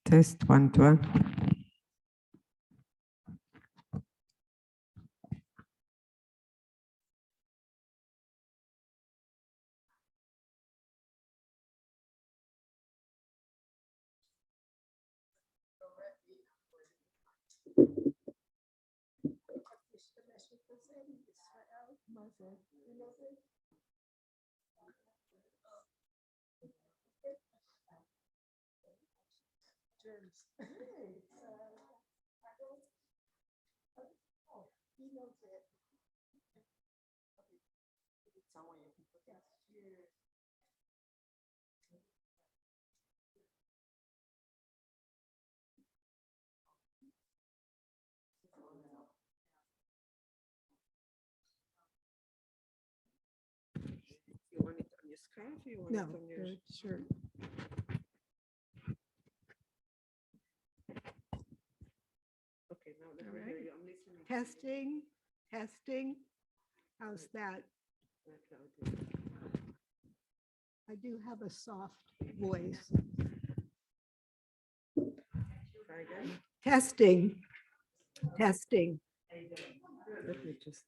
Test 1, 2. You want it on your scarf or you want No, it on your sure. Okay, now let All me right. hear you. I'm listening. Testing, testing. How's that? I do have a soft voice. Try again. Testing, testing. Let me just.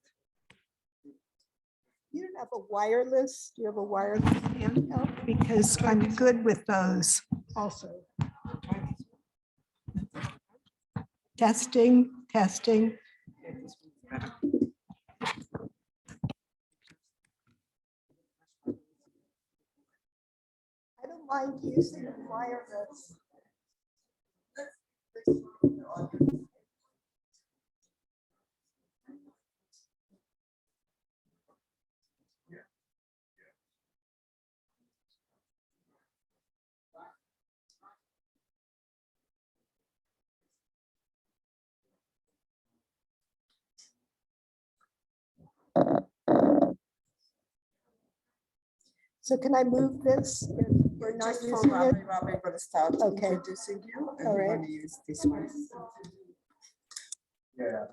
You don't have a wireless? Do you have a wireless handheld? Because I'm good with those also. Testing, testing. I don't mind using wireless. So can I move this? If we're not Just for using it? Robbie will start Okay. introducing you and All we're right. going to use this one. Yeah.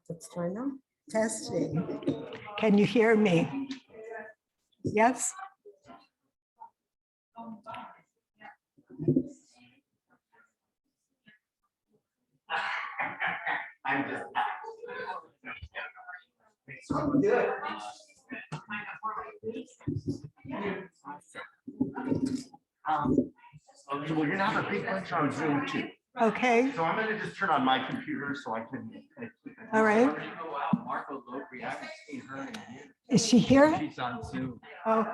Let's try now. Testing. Can you hear me? Yes? I'm just. Okay, well, you're gonna have a big bunch on Zoom too. Okay, So I'm gonna just turn on my computer so I can. all right. Marco Lope, I haven't seen her in years. Is she here? She's on Zoom. Oh,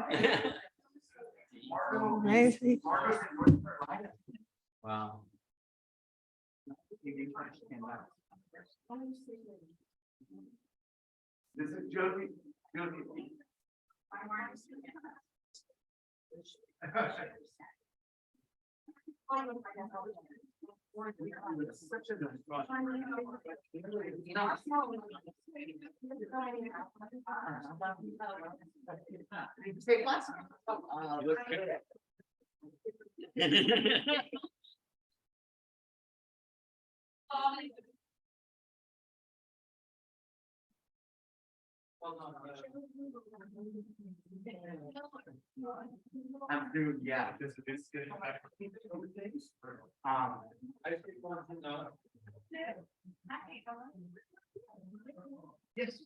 amazing. Wow. This is Jody. Jody. I'm doing, yeah, this is good. I just want to know. Yes.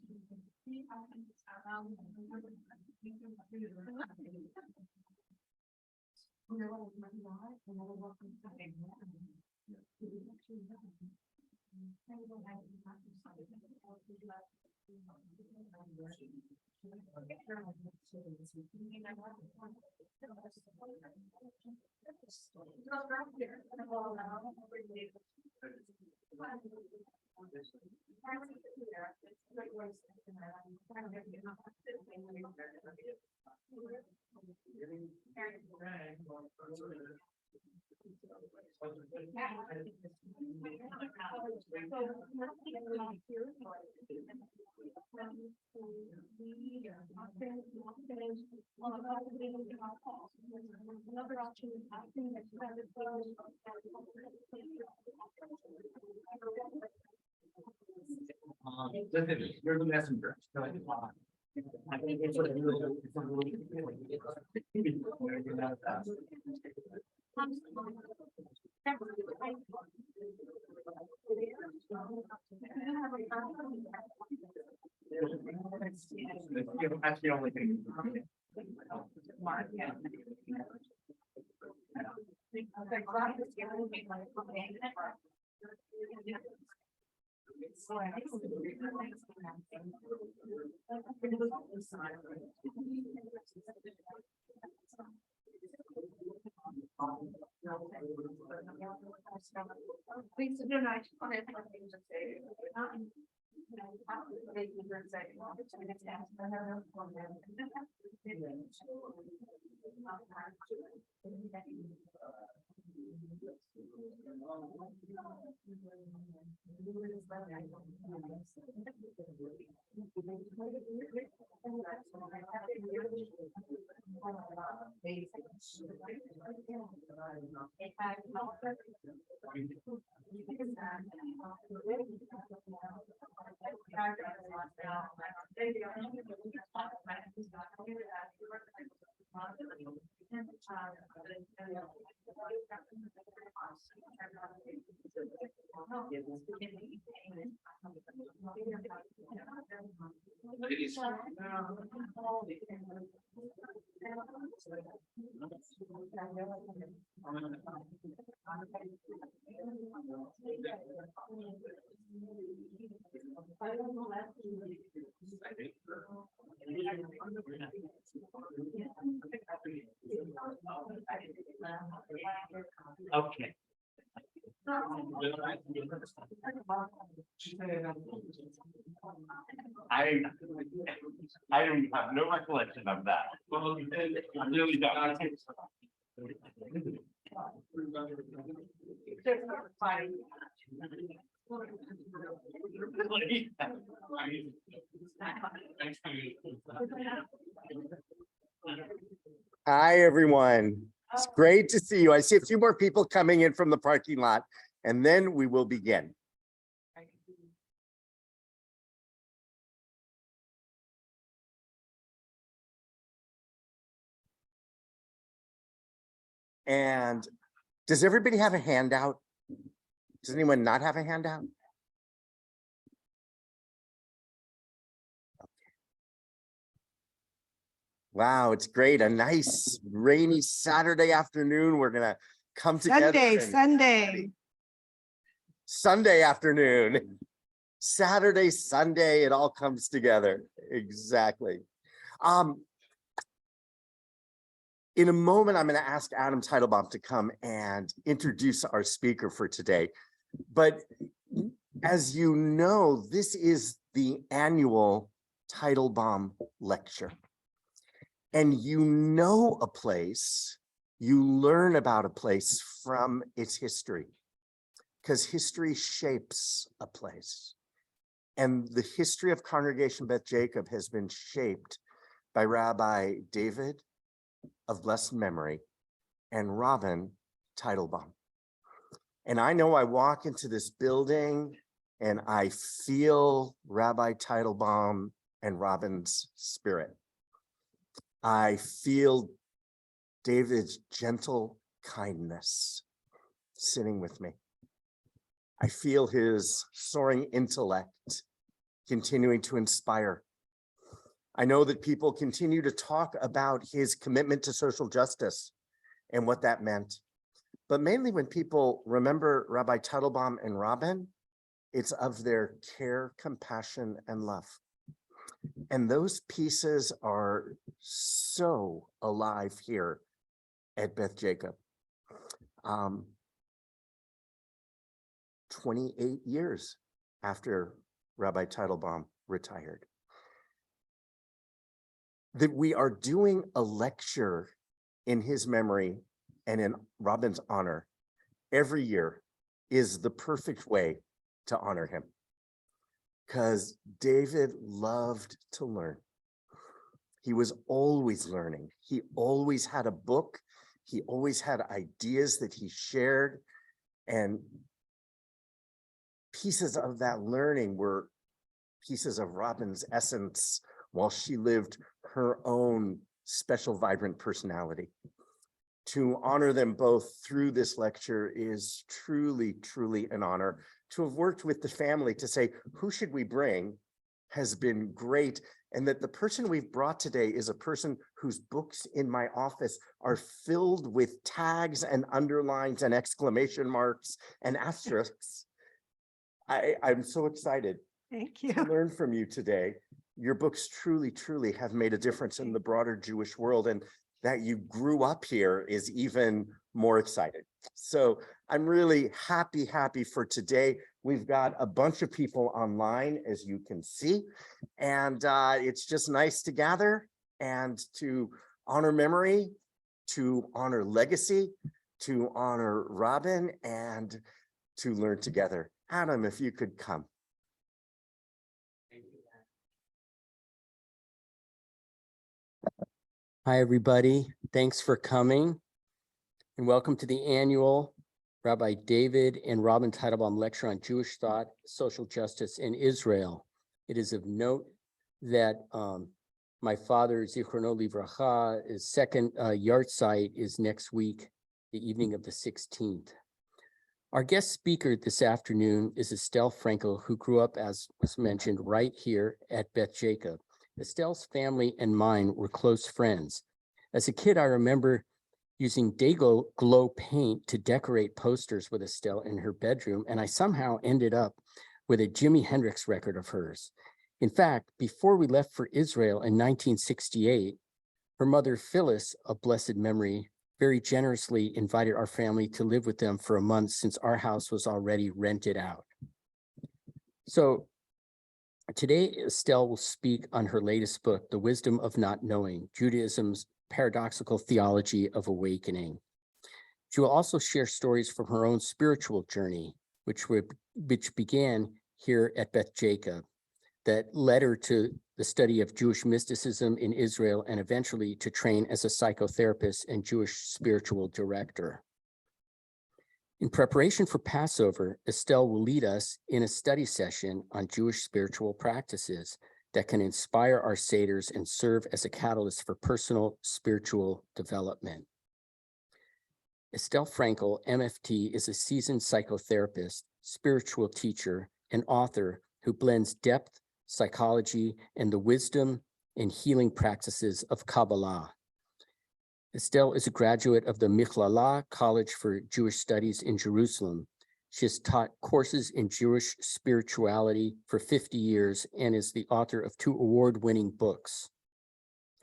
Listen, you're the messenger. I think it's a little. That's the only thing. Okay. I don't have no recollection of that. Well, I really don't. Hi, everyone. It's great to see you. I see a few more people coming in from the parking lot, and then we will begin. And does everybody have a handout? Does anyone not have a handout? Wow, it's great. A nice rainy Saturday afternoon. We're gonna come together. Sunday afternoon. Saturday, Sunday, it all comes together. Exactly. In a moment, I'm going to ask Adam Teitelbaum to come and introduce our speaker for today. But as you know, this is the annual Teitelbaum lecture. And you know a place, you learn about a place from its history, because history shapes a place. And the history of Congregation Beth Jacob has been shaped by Rabbi David of blessed memory and Robin Teitelbaum. And I know I walk into this building and I feel Rabbi Teitelbaum and Robin's spirit. I feel David's gentle kindness sitting with me. I feel his soaring intellect continuing to inspire. I know that people continue to talk about his commitment to social justice and what that meant. But mainly when people remember Rabbi Teitelbaum and Robin, it's of their care, compassion, and love. And those pieces are so alive here at Beth Jacob. 28 years after Rabbi Teitelbaum retired. That we are doing a lecture in his memory and in Robin's honor, every year is the perfect way to honor him. Because David loved to learn. He was always learning. He always had a book. He always had ideas that he shared. And pieces of that learning were pieces of Robin's essence while she lived her own special, vibrant personality. To honor them both through this lecture is truly, truly an honor. To have worked with the family to say, who should we bring, has been great. And that the person we've brought today is a person whose books in my office are filled with tags and underlines and exclamation marks and asterisks. I'm so excited Thank to you. learn from you today. Your books truly, truly have made a difference in the broader Jewish world, and that you grew up here is even more exciting. So I'm really happy for today. We've got a bunch of people online, as you can see, and it's just nice to gather and to honor memory, to honor legacy, to honor Robin, and to learn together. Adam, if you could come. Hi, everybody. Thanks for coming and welcome to the annual Rabbi David and Robin Teitelbaum Lecture on Jewish Thought, Social Justice in Israel. It is of note that my father, Zichrono Livracha, his second yard site is next week, the evening of the 16th. Our guest speaker this afternoon is Estelle Frankel, who grew up, as was mentioned, right here at Beth Jacob. Estelle's family and mine were close friends. As a kid, I remember using Day-Glo paint to decorate posters with Estelle in her bedroom, and I somehow ended up with a Jimi Hendrix record of hers. In fact, before we left for Israel in 1968, her mother, Phyllis, of blessed memory, very generously invited our family to live with them for a month since our house was already rented out. So today, Estelle will speak on her latest book, The Wisdom of Not Knowing, Judaism's Paradoxical Theology of Awakening. She will also share stories from her own spiritual journey, which began here at Beth Jacob, that led her to the study of Jewish mysticism in Israel and eventually to train as a psychotherapist and Jewish spiritual director. In preparation for Passover, Estelle will lead us in a study session on Jewish spiritual practices that can inspire our Seders and serve as a catalyst for personal spiritual development. Estelle Frankel, MFT, is a seasoned psychotherapist, spiritual teacher, and author who blends depth, psychology, and the wisdom and healing practices of Kabbalah. Estelle is a graduate of the Michlala College for Jewish Studies in Jerusalem. She has taught courses in Jewish spirituality for 50 years and is the author of 2 award-winning books,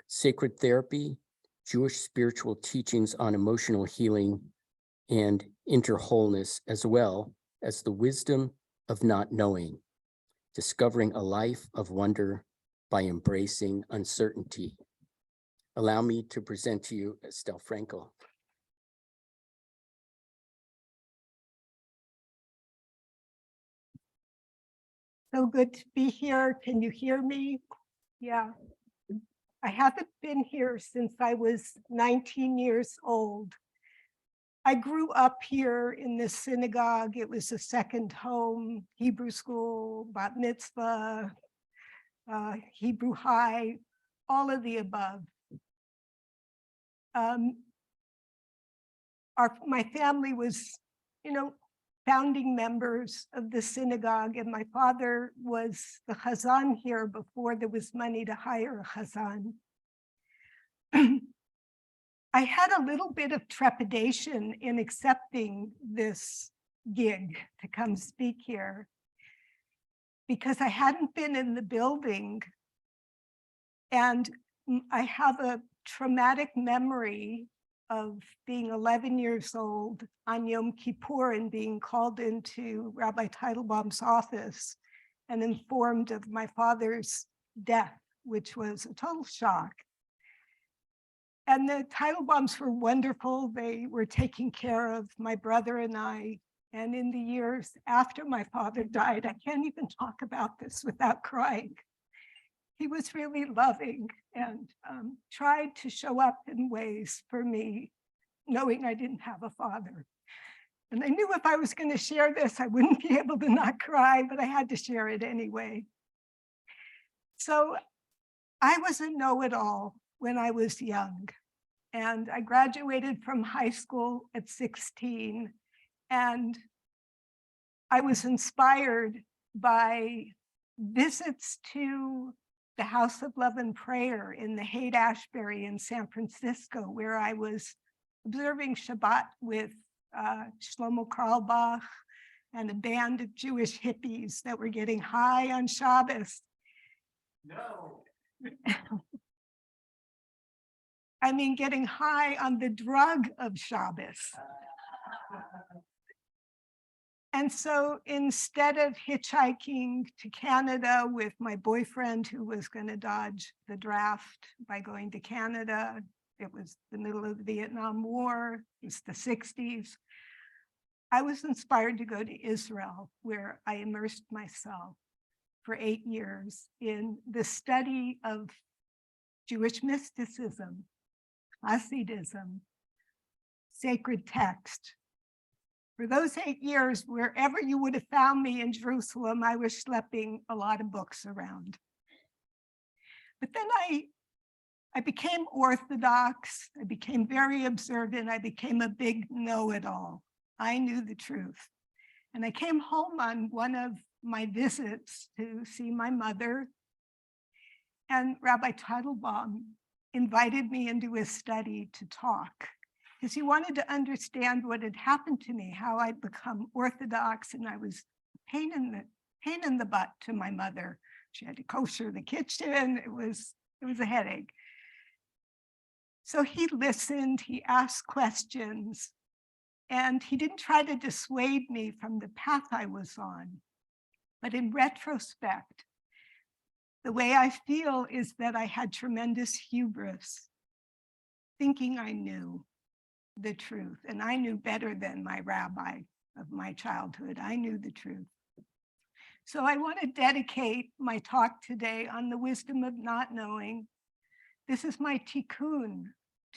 Sacred Therapy, Jewish Spiritual Teachings on Emotional Healing and Interwholeness, as well as The Wisdom of Not Knowing, Discovering a Life of Wonder by Embracing Uncertainty. Allow me to present to you Estelle Frankel. So good to be here. Can you hear me? Yeah. I haven't been here since I was 19 years old. I grew up here in this synagogue. It was a second home, Hebrew school, bat mitzvah, Hebrew high, all of the above. My family was, founding members of the synagogue, and my father was the chazan here before there was money to hire a chazan. I had a little bit of trepidation in accepting this gig to come speak here because I hadn't been in the building, and I have a traumatic memory of being 11 years old on Yom Kippur and being called into Rabbi Teitelbaum's office and informed of my father's death, which was a total shock. And the Teitelbaums were wonderful. They were taking care of my brother and I. And in the years after my father died, I can't even talk about this without crying. He was really loving and tried to show up in ways for me, knowing I didn't have a father. And I knew if I was going to share this, I wouldn't be able to not cry, but I had to share it anyway. So I was a know-it-all when I was young. And I graduated from high school at 16. And I was inspired by visits to the House of Love and Prayer in the Haight-Ashbury in San Francisco, where I was observing Shabbat with Shlomo Carlebach and a band of Jewish hippies that were getting high on Shabbos. No. I mean, getting high on the drug of Shabbos. And so instead of hitchhiking to Canada with my boyfriend who was going to dodge the draft by going to Canada, it was the middle of the Vietnam War, it's the 60s. I was inspired to go to Israel, where I immersed myself for 8 years in the study of Jewish mysticism, Hasidism, sacred text. For those 8 years, wherever you would have found me in Jerusalem, I was schlepping a lot of books around. But then I became Orthodox, I became very observant, I became a big know-it-all. I knew the truth. And I came home on one of my visits to see my mother, and Rabbi Teitelbaum invited me into his study to talk, because he wanted to understand what had happened to me, how I'd become Orthodox, and I was a pain in the butt to my mother. She had to kosher the kitchen. It was a headache. So he listened, he asked questions, and he didn't try to dissuade me from the path I was on. But in retrospect, the way I feel is that I had tremendous hubris, thinking I knew the truth. And I knew better than my rabbi of my childhood. I knew the truth. So I want to dedicate my talk today on the wisdom of not knowing. This is my tikkun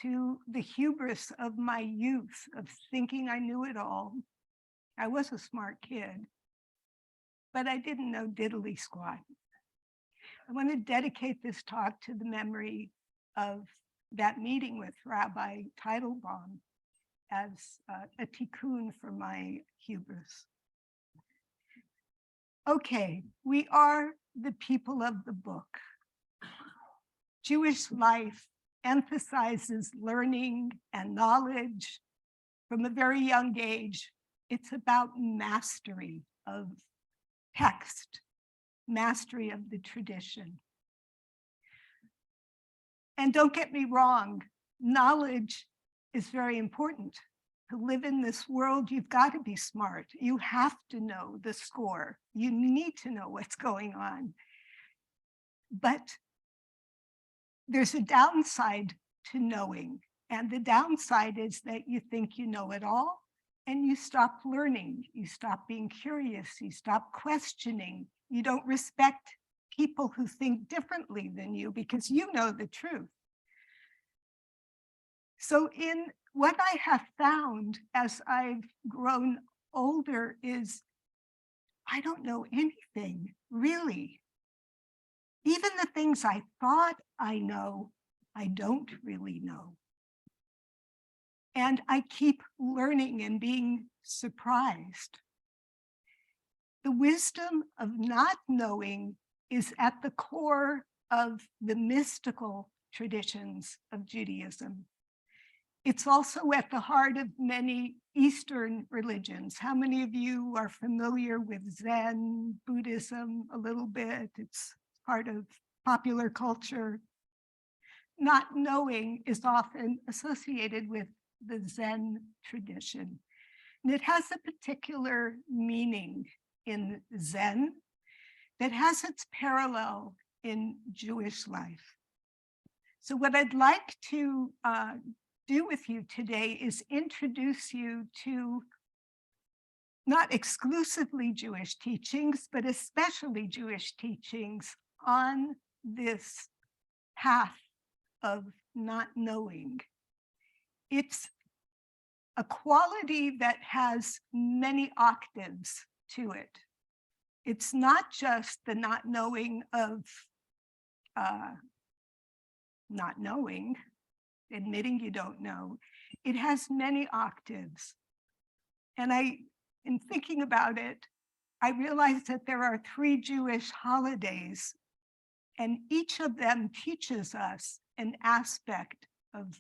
to the hubris of my youth, of thinking I knew it all. I was a smart kid, but I didn't know diddly squat. I want to dedicate this talk to the memory of that meeting with Rabbi Teitelbaum as a tikkun for my hubris. Okay, we are the people of the book. Jewish life emphasizes learning and knowledge from a very young age. It's about mastery of text, mastery of the tradition. And don't get me wrong, knowledge is very important. To live in this world, you've got to be smart. You have to know the score. You need to know what's going on. But there's a downside to knowing. And the downside is that you think you know it all and you stop learning. You stop being curious. You stop questioning. You don't respect people who think differently than you because you know the truth. So in what I have found as I've grown older is I don't know anything, really. Even the things I thought I know, I don't really know. And I keep learning and being surprised. The wisdom of not knowing is at the core of the mystical traditions of Judaism. It's also at the heart of many Eastern religions. How many of you are familiar with Zen, Buddhism a little bit? It's part of popular culture. Not knowing is often associated with the Zen tradition. And it has a particular meaning in Zen that has its parallel in Jewish life. So what I'd like to do with you today is introduce you to not exclusively Jewish teachings, but especially Jewish teachings on this path of not knowing. It's a quality that has many octaves to it. It's not just the not knowing of not knowing, admitting you don't know. It has many octaves. And in thinking about it, I realized that there are 3 Jewish holidays, and each of them teaches us an aspect of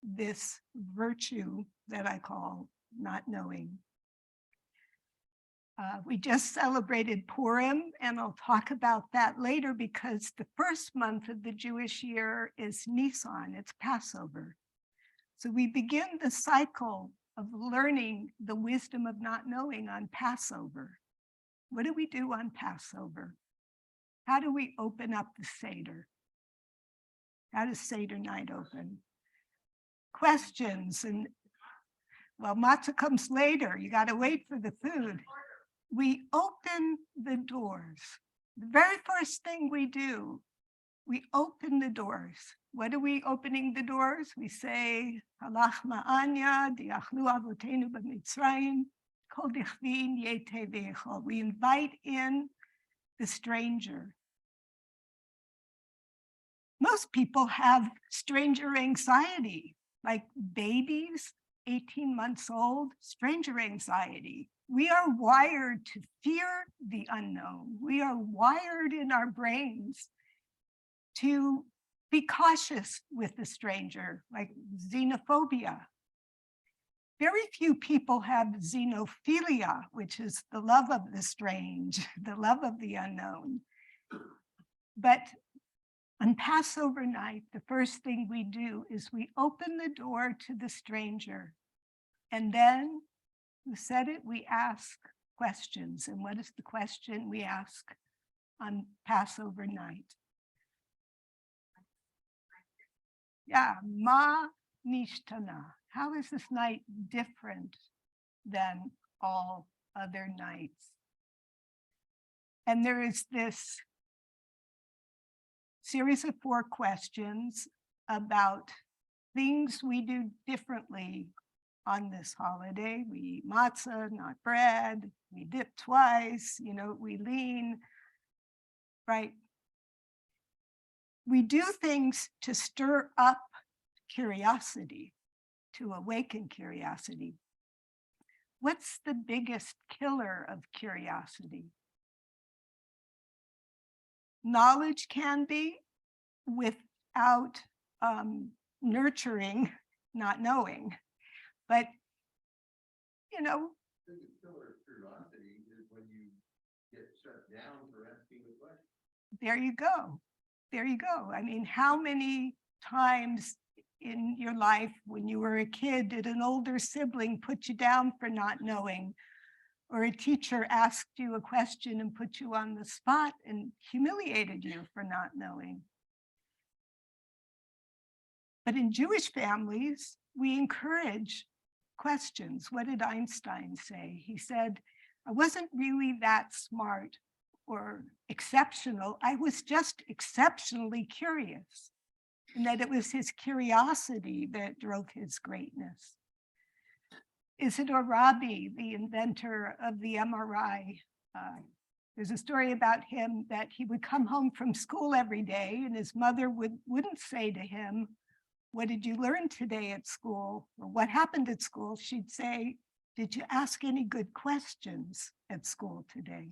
this virtue that I call not knowing. We just celebrated Purim, and I'll talk about that later because the first month of the Jewish year is Nisan, it's Passover. So we begin the cycle of learning the wisdom of not knowing on Passover. What do we do on Passover? How do we open up the Seder? How does Seder night open? Questions, and well, matzah comes later. You got to wait for the food. We open the doors. The very first thing we do, we open the doors. What are we opening the doors? We say, Halach ma'anya, diachlu avotenu b'mitzrayim, kol dichvin yete v'echol. We invite in the stranger. Most people have stranger anxiety, like babies, 18 months old, stranger anxiety. We are wired to fear the unknown. We are wired in our brains to be cautious with the stranger, like xenophobia. Very few people have xenophilia, which is the love of the strange, the love of the unknown. But on Passover night, the first thing we do is we open the door to the stranger. And then, who said it? We ask questions. And what is the question we ask on Passover night? Yeah, ma nishtana. How is this night different than all other nights? And there is this series of 4 questions about things we do differently on this holiday. We eat matzah, not bread. We dip twice, we lean, right? We do things to stir up curiosity, to awaken curiosity. What's the biggest killer of curiosity? Knowledge can be without nurturing, not knowing. But, biggest killer of curiosity is when you get shut down for asking the question. there you go. There you go. I mean, how many times in your life when you were a kid did an older sibling put you down for not knowing? Or a teacher asked you a question and put you on the spot and humiliated you for not knowing? But in Jewish families, we encourage questions. What did Einstein say? He said, I wasn't really that smart or exceptional. I was just exceptionally curious. And that it was his curiosity that drove his greatness. Isidore Rabi, the inventor of the MRI, there's a story about him that he would come home from school every day and his mother wouldn't say to him, what did you learn today at school? Or what happened at school? She'd say, did you ask any good questions at school today?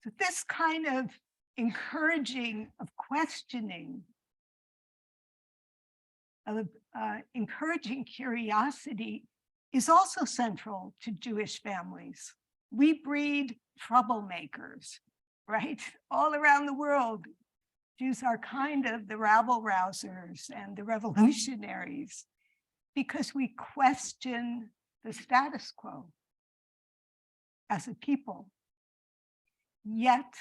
So this kind of encouraging of questioning, of encouraging curiosity is also central to Jewish families. We breed troublemakers, right? All around the world, Jews are kind of the rabble-rousers and the revolutionaries because we question the status quo as a people. Yet,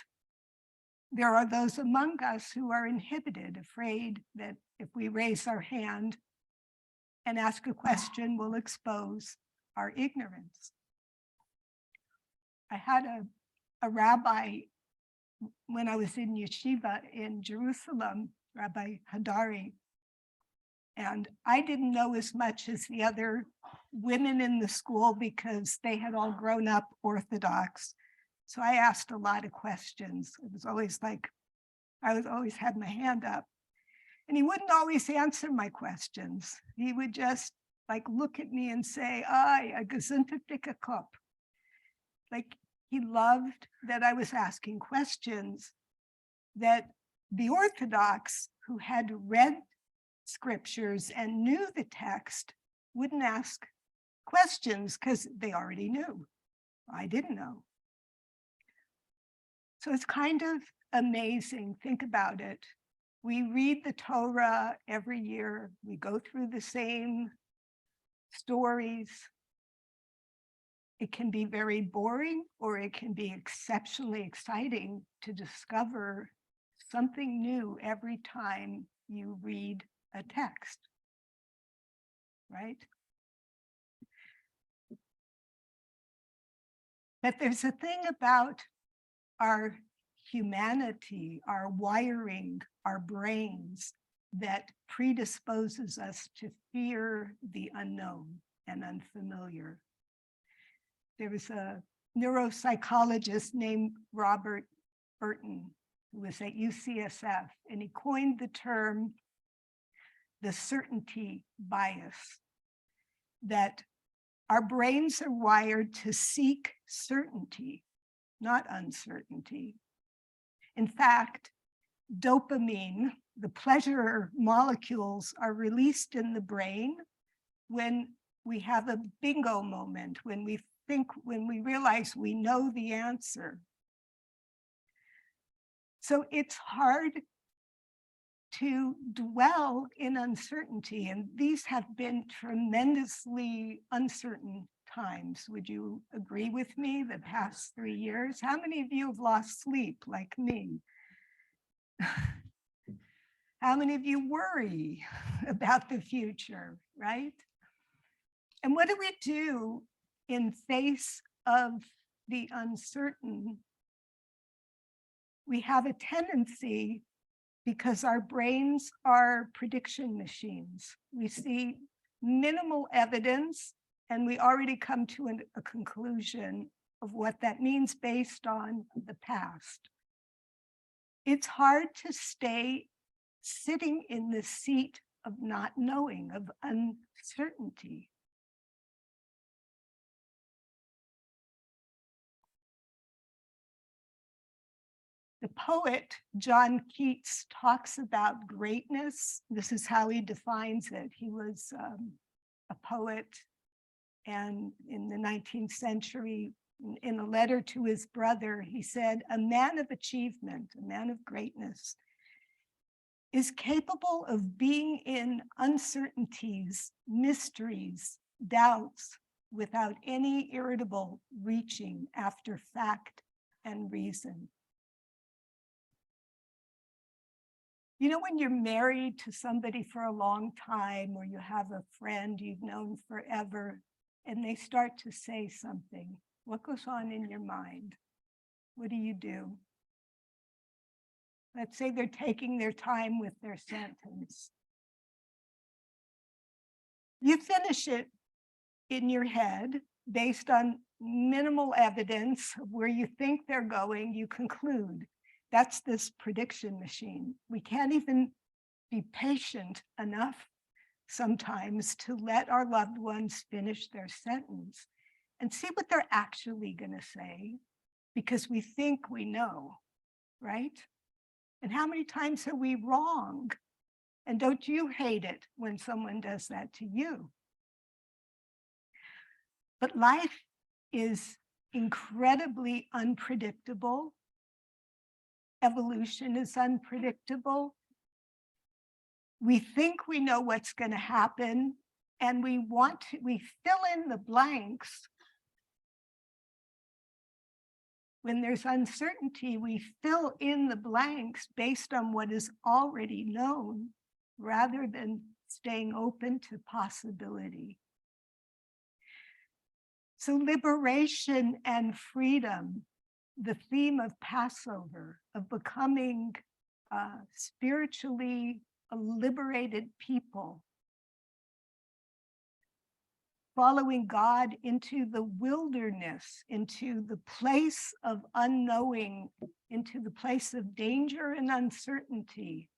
there are those among us who are inhibited, afraid that if we raise our hand and ask a question, we'll expose our ignorance. I had a rabbi when I was in yeshiva in Jerusalem, Rabbi Hadari, and I didn't know as much as the other women in the school because they had all grown up Orthodox. So I asked a lot of questions. It was always like, I always had my hand up. And he wouldn't always answer my questions. He would just like look at me and say, "Ay, a gesunte dicke Kopf." Like he loved that I was asking questions that the Orthodox who had read scriptures and knew the text wouldn't ask questions because they already knew. I didn't know. So it's kind of amazing. Think about it. We read the Torah every year. We go through the same stories. It can be very boring, or it can be exceptionally exciting to discover something new every time you read a text, right? But there's a thing about our humanity, our wiring, our brains that predisposes us to fear the unknown and unfamiliar. There was a neuropsychologist named Robert Burton who was at UCSF, and he coined the term the certainty bias, that our brains are wired to seek certainty, not uncertainty. In fact, dopamine, the pleasure molecules, are released in the brain when we have a bingo moment, when we realize we know the answer. So it's hard to dwell in uncertainty, and these have been tremendously uncertain times. Would you agree with me? The past 3 years, how many of you have lost sleep like me? How many of you worry about the future, right? And what do we do in face of the uncertain? We have a tendency, because our brains are prediction machines. We see minimal evidence and we already come to a conclusion of what that means based on the past. It's hard to stay sitting in the seat of not knowing, of uncertainty. The poet John Keats talks about greatness. This is how he defines it. He was a poet, and in the 19th century, in a letter to his brother, he said, "A man of achievement, a man of greatness, is capable of being in uncertainties, mysteries, doubts, without any irritable reaching after fact and reason." You know, when you're married to somebody for a long time, or you have a friend you've known forever, and they start to say something, what goes on in your mind? What do? Let's say they're taking their time with their sentence. You finish it in your head based on minimal evidence of where you think they're going, you conclude. That's this prediction machine. We can't even be patient enough sometimes to let our loved ones finish their sentence and see what they're actually going to say, because we think we know, right? And how many times are we wrong? And don't you hate it when someone does that to you? But life is incredibly unpredictable. Evolution is unpredictable. We think we know what's going to happen, and we fill in the blanks When there's uncertainty, we fill in the blanks based on what is already known rather than staying open to possibility. So liberation and freedom, the theme of Passover, of becoming spiritually a liberated people, following God into the wilderness, into the place of unknowing, into the place of danger and uncertainty.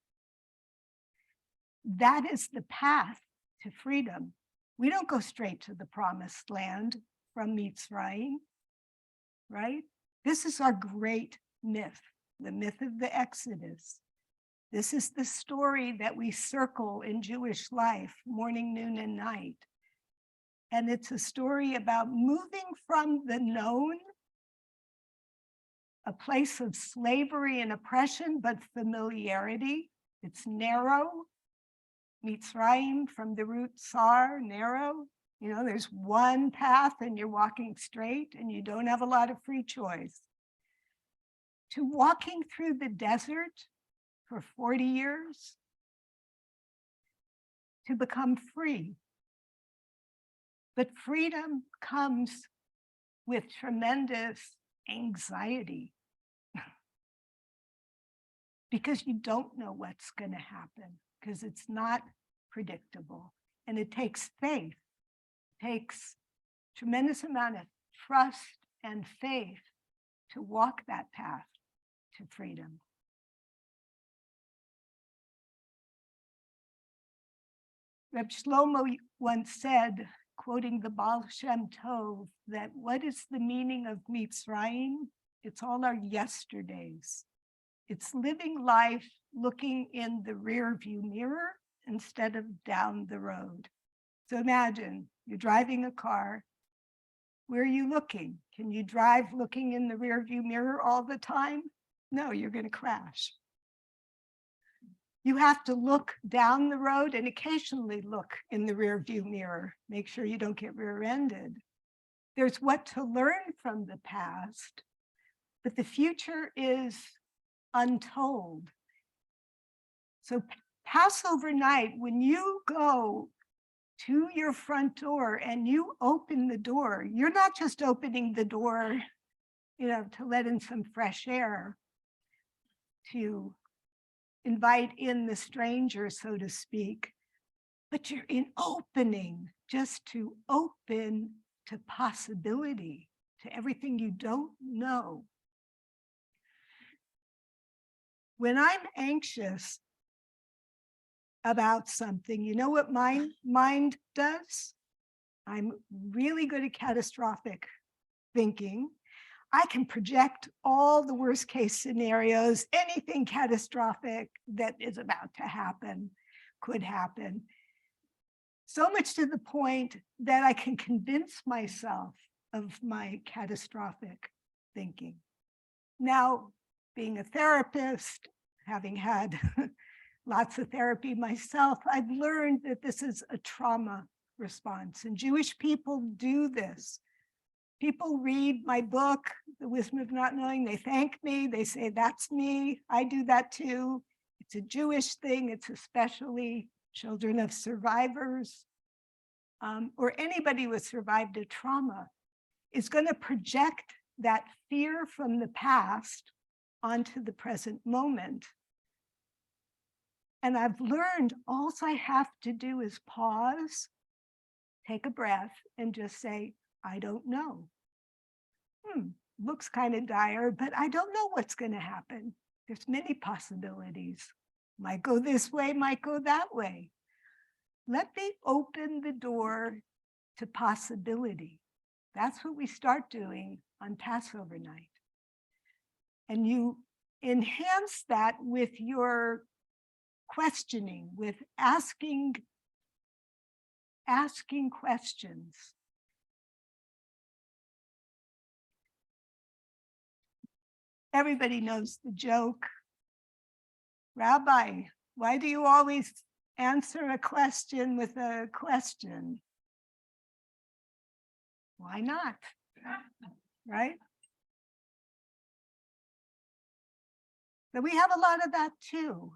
That is the path to freedom. We don't go straight to the promised land from Mitzrayim, right? This is our great myth, the myth of the Exodus. This is the story that we circle in Jewish life, morning, noon, and night. And it's a story about moving from the known, a place of slavery and oppression, but familiarity. It's narrow. Mitzrayim from the root sar, narrow. You know, there's one path and you're walking straight and you don't have a lot of free choice. To walking through the desert for 40 years, to become free. But freedom comes with tremendous anxiety because you don't know what's going to happen, because it's not predictable. And it takes faith, takes tremendous amount of trust and faith to walk that path to freedom. Reb Shlomo once said, quoting the Baal Shem Tov, that what is the meaning of Mitzrayim? It's all our yesterdays. It's living life looking in the rear view mirror instead of down the road. So imagine you're driving a car. Where are you looking? Can you drive looking in the rear view mirror all the time? No, you're going to crash. You have to look down the road and occasionally look in the rear view mirror. Make sure you don't get rear-ended. There's what to learn from the past, but the future is untold. So Passover night, when you go to your front door and you open the door, you're not just opening the door, you know, to let in some fresh air, to invite in the stranger, so to speak, but you're in opening, just to open to possibility, to everything you don't know. When I'm anxious about something, you know what my mind does? I'm really good at catastrophic thinking. I can project all the worst case scenarios, anything catastrophic that is about to happen, could happen. So much to the point that I can convince myself of my catastrophic thinking. Now, being a therapist, having had lots of therapy myself, I've learned that this is a trauma response, and Jewish people do this. People read my book, The Wisdom of Not Knowing, they thank me, they say, that's me, I do that too. It's a Jewish thing, it's especially children of survivors, or anybody who has survived a trauma is going to project that fear from the past onto the present moment. And I've learned all I have to do is pause, take a breath, and just say, I don't know. Looks kind of dire, but I don't know what's going to happen. There's many possibilities. Might go this way, might go that way. Let me open the door to possibility. That's what we start doing on Passover night. And you enhance that with your questioning, with asking questions. Everybody knows the joke. Rabbi, why do you always answer a question with a question? Why not? Right? But we have a lot of that too.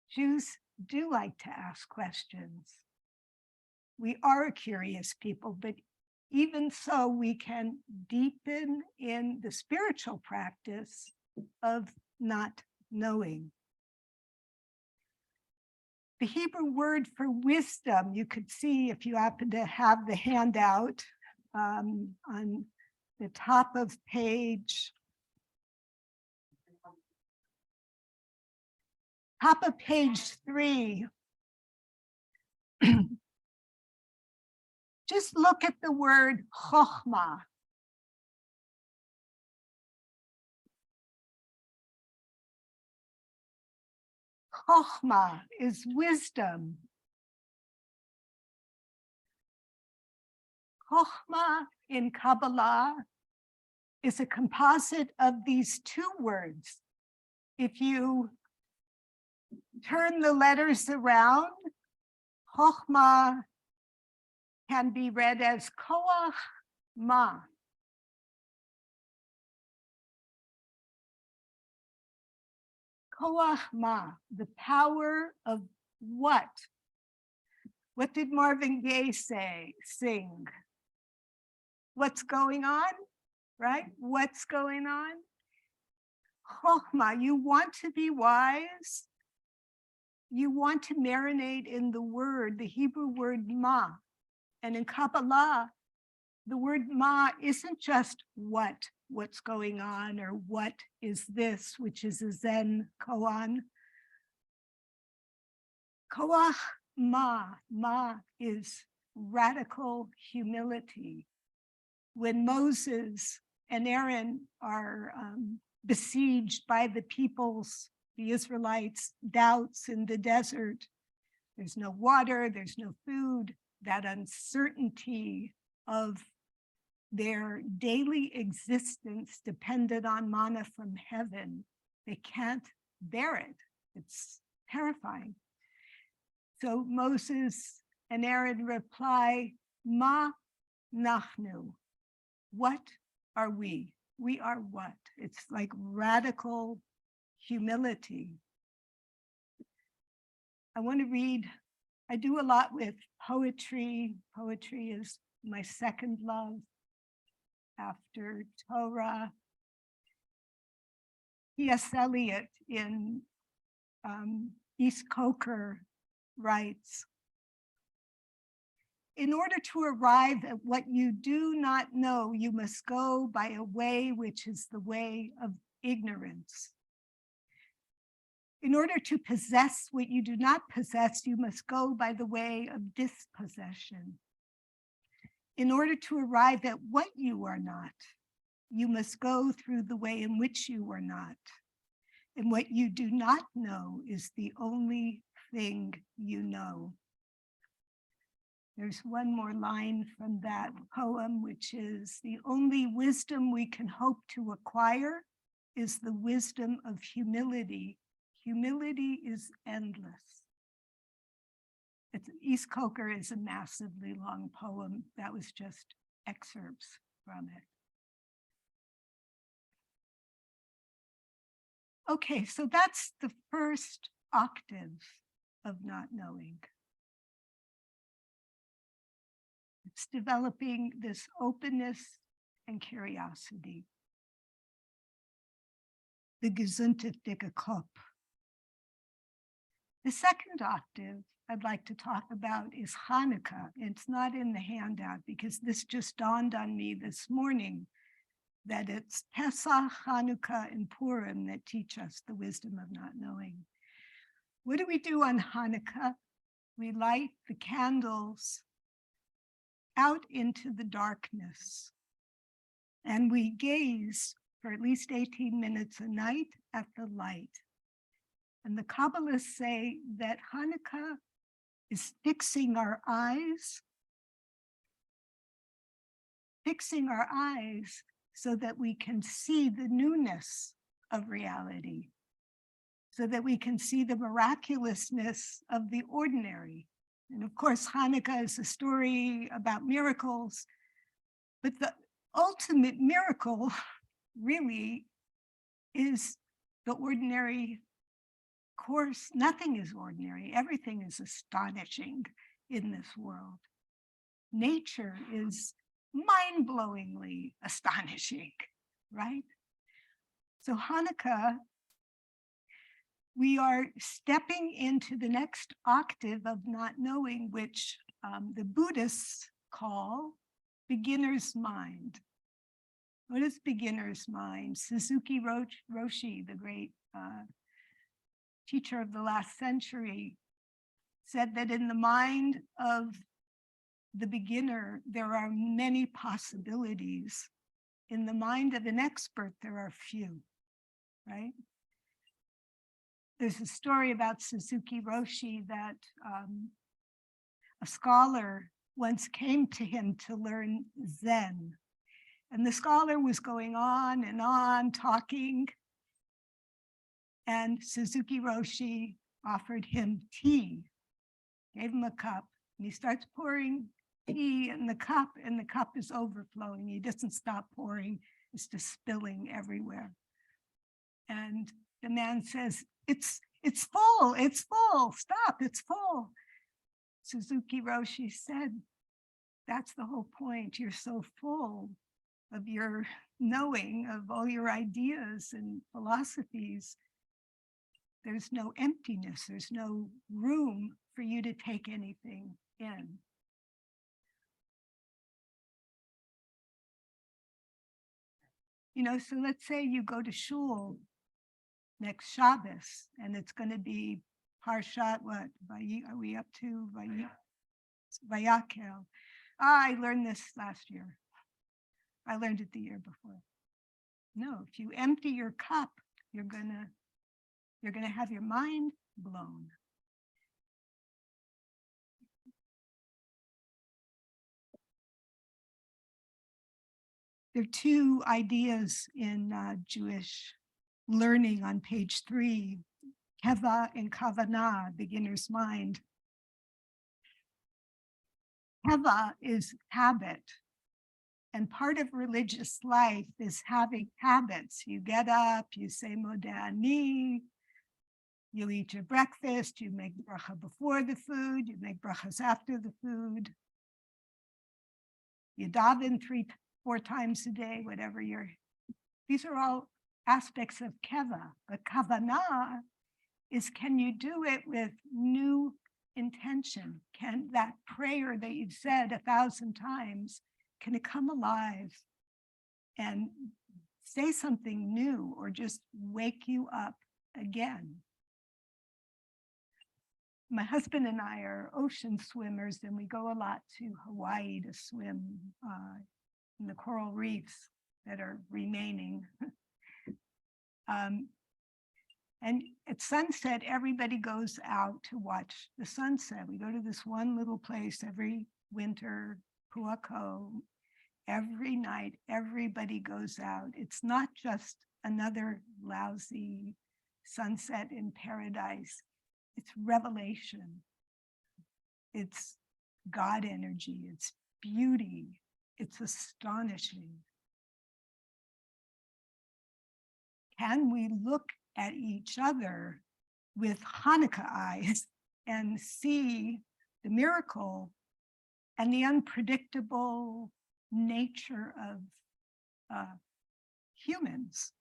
Jews do like to ask questions. We are a curious people, but even so, we can deepen in the spiritual practice of not knowing. The Hebrew word for wisdom, you could see if you happen to have the handout on the top of page 3. Just look at the word chokhmah. Chokhmah is wisdom. Chokhmah in Kabbalah is a composite of these two words. If you turn the letters around, Chokhmah can be read as koach ma. Koach ma, the power of what? What did Marvin Gaye sing? What's going on, right? What's going on? Chokhmah, you want to be wise. You want to marinate in the word, the Hebrew word ma. And in Kabbalah, the word ma isn't just what's going on, or what is this, which is a Zen koan. Koach ma is radical humility. When Moses and Aaron are besieged by the Israelites' doubts in the desert, there's no water, there's no food, that uncertainty of their daily existence depended on manna from heaven. They can't bear it. It's terrifying. So Moses and Aaron reply, Ma nachnu. What are we? We are what? It's like radical humility. I want to read, I do a lot with poetry. Poetry is my second love after Torah. T.S. Eliot in East Coker writes, in order to arrive at what you do not know, you must go by a way which is the way of ignorance. In order to possess what you do not possess, you must go by the way of dispossession. In order to arrive at what you are not, you must go through the way in which you are not. And what you do not know is the only thing you know. There's one more line from that poem, which is, the only wisdom we can hope to acquire is the wisdom of humility. Humility is endless. East Coker is a massively long poem. That was just excerpts from it. Okay, so that's the first octave of not knowing. It's developing this openness and curiosity. The gesundheitliche Kopf. The second octave I'd like to talk about is Hanukkah. It's not in the handout because this just dawned on me this morning that it's Pesach, Hanukkah, and Purim that teach us the wisdom of not knowing. What do we do on Hanukkah? We light the candles out into the darkness, and we gaze for at least 18 minutes a night at the light. And the Kabbalists say that Hanukkah is fixing our eyes so that we can see the newness of reality, so that we can see the miraculousness of the ordinary. And of course, Hanukkah is a story about miracles, but the ultimate miracle really is the ordinary course. Nothing is ordinary. Everything is astonishing in this world. Nature is mind-blowingly astonishing, right? So Hanukkah, we are stepping into the next octave of not knowing, which the Buddhists call beginner's mind. What is beginner's mind? Suzuki Roshi, the great teacher of the last century, said that in the mind of the beginner, there are many possibilities. In the mind of an expert, there are few, right? There's a story about Suzuki Roshi that a scholar once came to him to learn Zen. And the scholar was going on and on talking. And Suzuki Roshi offered him tea, gave him a cup, and he starts pouring tea in the cup, and the cup is overflowing. He doesn't stop pouring, it's just spilling everywhere. And the man says, it's full, stop, it's full. Suzuki Roshi said, that's the whole point. You're so full of your knowing, of all your ideas and philosophies. There's no emptiness, there's no room for you to take anything in. You know, so let's say you go to shul next Shabbos, and it's going to be Parshat, what? Are we up to Vayakel? I learned this last year. I learned it the year before. No, if you empty your cup, you're gonna have your mind blown. There are two ideas in Jewish learning on page 3, Keva and Kavanah, beginner's mind. Keva is habit. And part of religious life is having habits. You get up, you say Modeh Ani, you eat your breakfast, you make bracha before the food, you make brachas after the food. You daven 3-4 times a day, whatever these are all aspects of keva. But kavanah is, can you do it with new intention? Can that prayer that you've said 1,000 times, can it come alive and say something new, or just wake you up again? My husband and I are ocean swimmers, and we go a lot to Hawaii to swim in the coral reefs that are remaining. And at sunset, everybody goes out to watch the sunset. We go to this one little place every winter, Puako. Every night, everybody goes out. It's not just another lousy sunset in paradise. It's revelation. It's God energy. It's beauty. It's astonishing. Can we look at each other with Hanukkah eyes and see the miracle and the unpredictable nature of humans?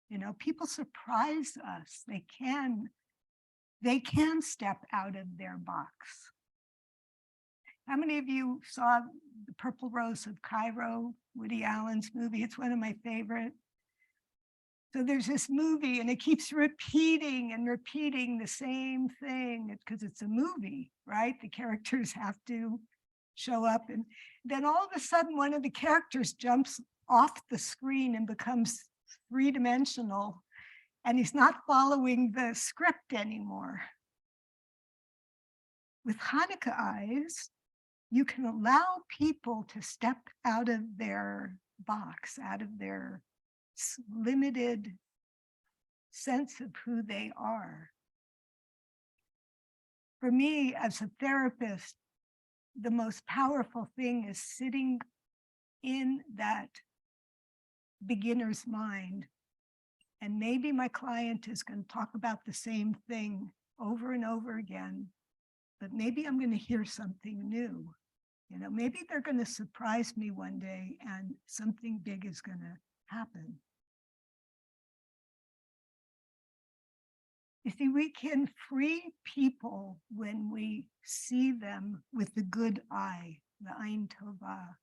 You know, people surprise us. They can step out of their box. How many of you saw The Purple Rose of Cairo, Woody Allen's movie? It's one of my favorite. So there's this movie, and it keeps repeating and repeating the same thing because it's a movie, right? The characters have to show up, and then all of a sudden one of the characters jumps off the screen and becomes 3-dimensional, and he's not following the script anymore. With Hanukkah eyes, you can allow people to step out of their box, out of their limited sense of who they are. For me, as a therapist, the most powerful thing is sitting in that beginner's mind And maybe my client is going to talk about the same thing over and over again, but maybe I'm going to hear something new. You know, maybe they're going to surprise me one day and something big is going to happen. You see, we can free people when we see them with the good eye, the Ein Tovah.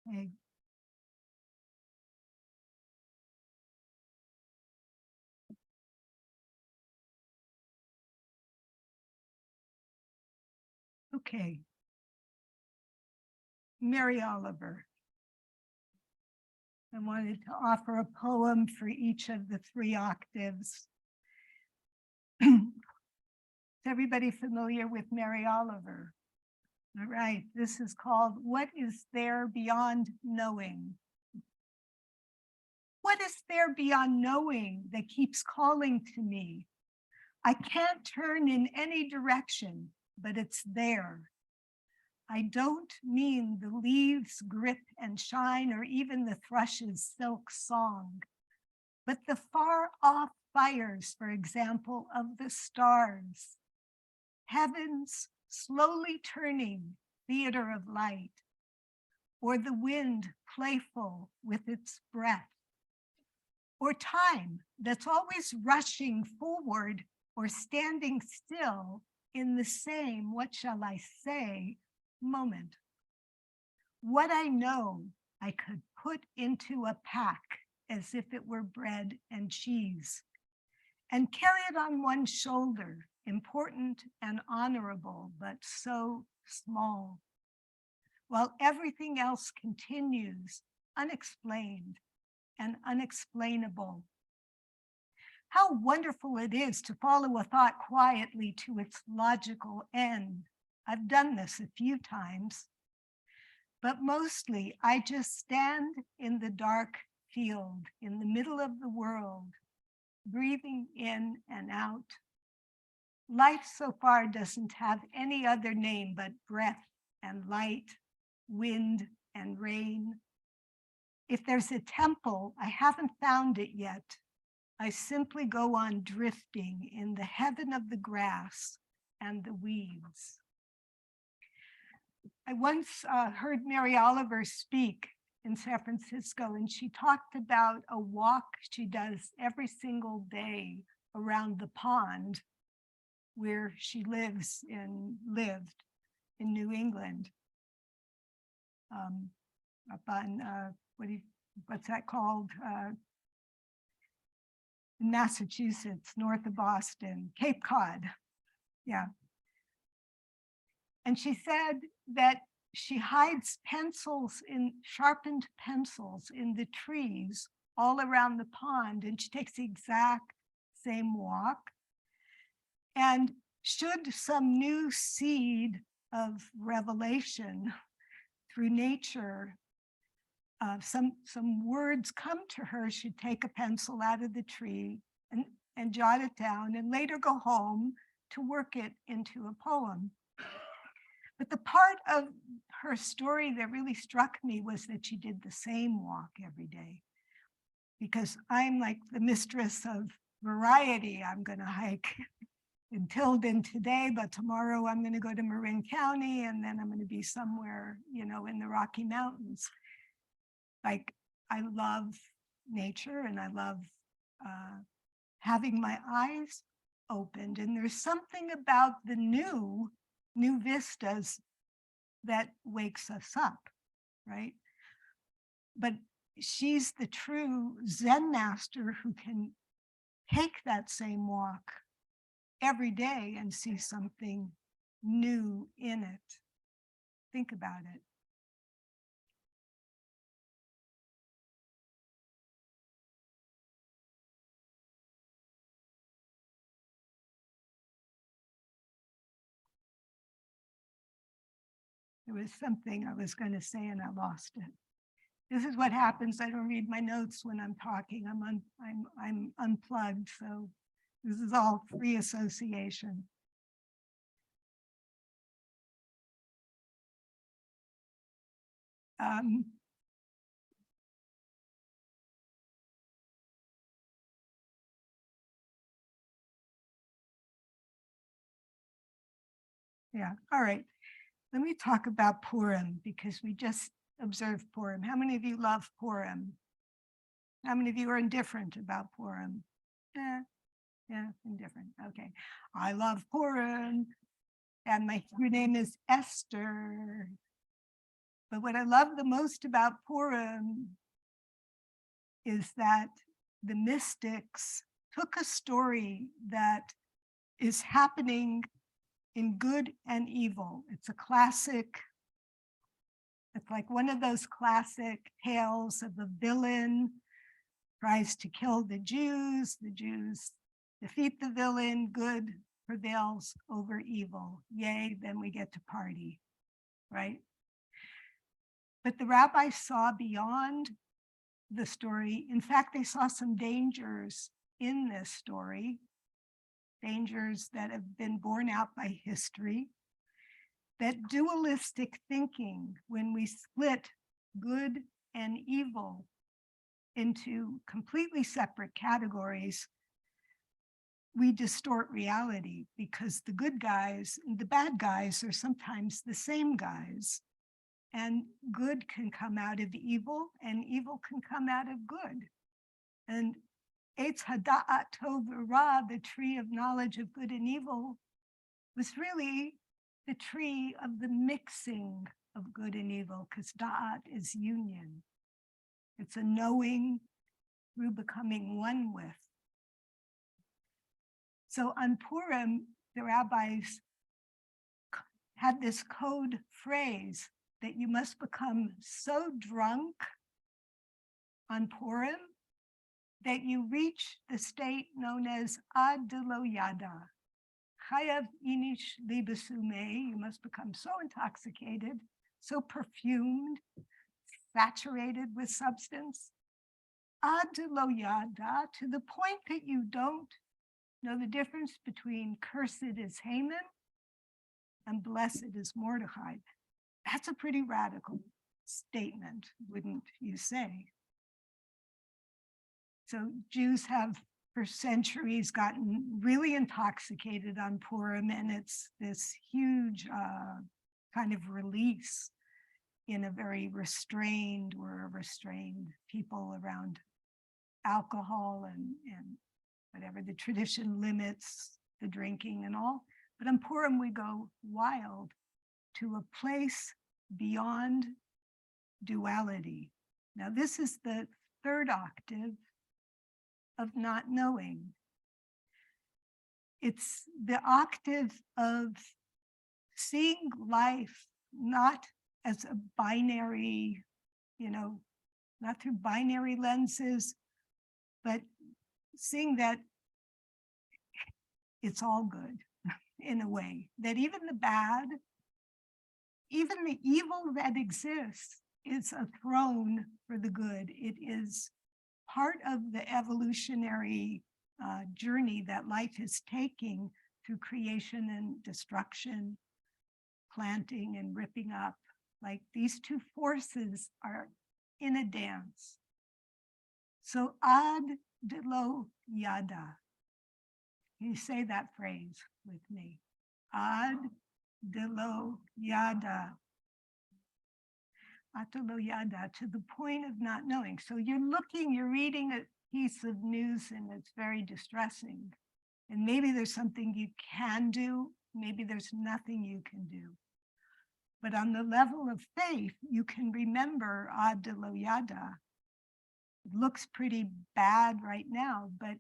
Okay. Okay. Mary Oliver. I wanted to offer a poem for each of the 3 octaves. Is everybody familiar with Mary Oliver? All right, this is called What Is There Beyond Knowing? What is there beyond knowing that keeps calling to me? I can't turn in any direction, but it's there. I don't mean the leaves grip and shine or even the thrush's silk song, but the far off fires, for example, of the stars. Heaven's slowly turning theater of light, or the wind playful with its breath, or time that's always rushing forward or standing still in the same, what shall I say, moment. What I know I could put into a pack as if it were bread and cheese and carry it on one shoulder, important and honorable, but so small, while everything else continues unexplained and unexplainable. How wonderful it is to follow a thought quietly to its logical end. I've done this a few times, but mostly I just stand in the dark field in the middle of the world, breathing in and out. Life so far doesn't have any other name but breath and light, wind and rain. If there's a temple, I haven't found it yet. I simply go on drifting in the heaven of the grass and the weeds. I once heard Mary Oliver speak in San Francisco, and she talked about a walk she does every single day around the pond where she lived in New England. Up on, what's that called? Massachusetts, north of Boston, Cape Cod. Yeah. And she said that she hides sharpened pencils in the trees all around the pond, and she takes the exact same walk. And should some new seed of revelation through nature, some words come to her, she'd take a pencil out of the tree and jot it down and later go home to work it into a poem. But the part of her story that really struck me was that she did the same walk every day. Because I'm like the mistress of variety. I'm going to hike in Tilden today, but tomorrow I'm going to go to Marin County, and then I'm going to be somewhere, in the Rocky Mountains. Like, I love nature and I love having my eyes opened. And there's something about the new vistas that wakes us up, right? But she's the true Zen master who can take that same walk every day and see something new in it. Think about it. There was something I was going to say and I lost it. This is what happens. I don't read my notes when I'm talking. I'm unplugged, so this is all free association. Um, yeah, all right. Let me talk about Purim because we just observed Purim. How many of you love Purim? How many of you are indifferent about Purim? Yeah, indifferent. Okay. I love Purim. And my Hebrew name is Esther. But what I love the most about Purim is that the mystics took a story that is happening in good and evil. It's a classic, it's like one of those classic tales of a villain tries to kill the Jews defeat the villain, good prevails over evil. Yay, then we get to party, right? But the rabbis saw beyond the story. In fact, they saw some dangers in this story, dangers that have been borne out by history, that dualistic thinking, when we split good and evil into completely separate categories, we distort reality because the good guys and the bad guys are sometimes the same guys. And good can come out of evil and evil can come out of good. And Eitz Hada'at Tov Ra, the tree of knowledge of good and evil, was really the tree of the mixing of good and evil, because Da'at is union. It's a knowing through becoming one with. So on Purim, the rabbis had this code phrase that you must become so drunk on Purim that you reach the state known as Ad Lo Yada. Chayav inish libasume, you must become so intoxicated, so perfumed, saturated with substance. Ad Lo Yada, to the point that you don't know the difference between cursed is Haman and blessed is Mordecai. That's a pretty radical statement, wouldn't you say? So Jews have for centuries gotten really intoxicated on Purim, and it's this huge kind of release in a very restrained people around alcohol and whatever the tradition limits the drinking and all. But on Purim, we go wild to a place beyond duality. Now, this is the third octave of not knowing. It's the octave of seeing life not as a binary, not through binary lenses, but seeing that it's all good in a way, that even the bad, even the evil that exists is a throne for the good. It is part of the evolutionary journey that life is taking through creation and destruction, planting and ripping up. Like these two forces are in a dance. So Ad Lo Yada. You say that phrase with me. Ad Lo Yada. Ad Lo Yada, to the point of not knowing. So you're reading a piece of news and it's very distressing. And maybe there's something you can do, maybe there's nothing you can do. But on the level of faith, you can remember Ad Lo Yada. It looks pretty bad right now, but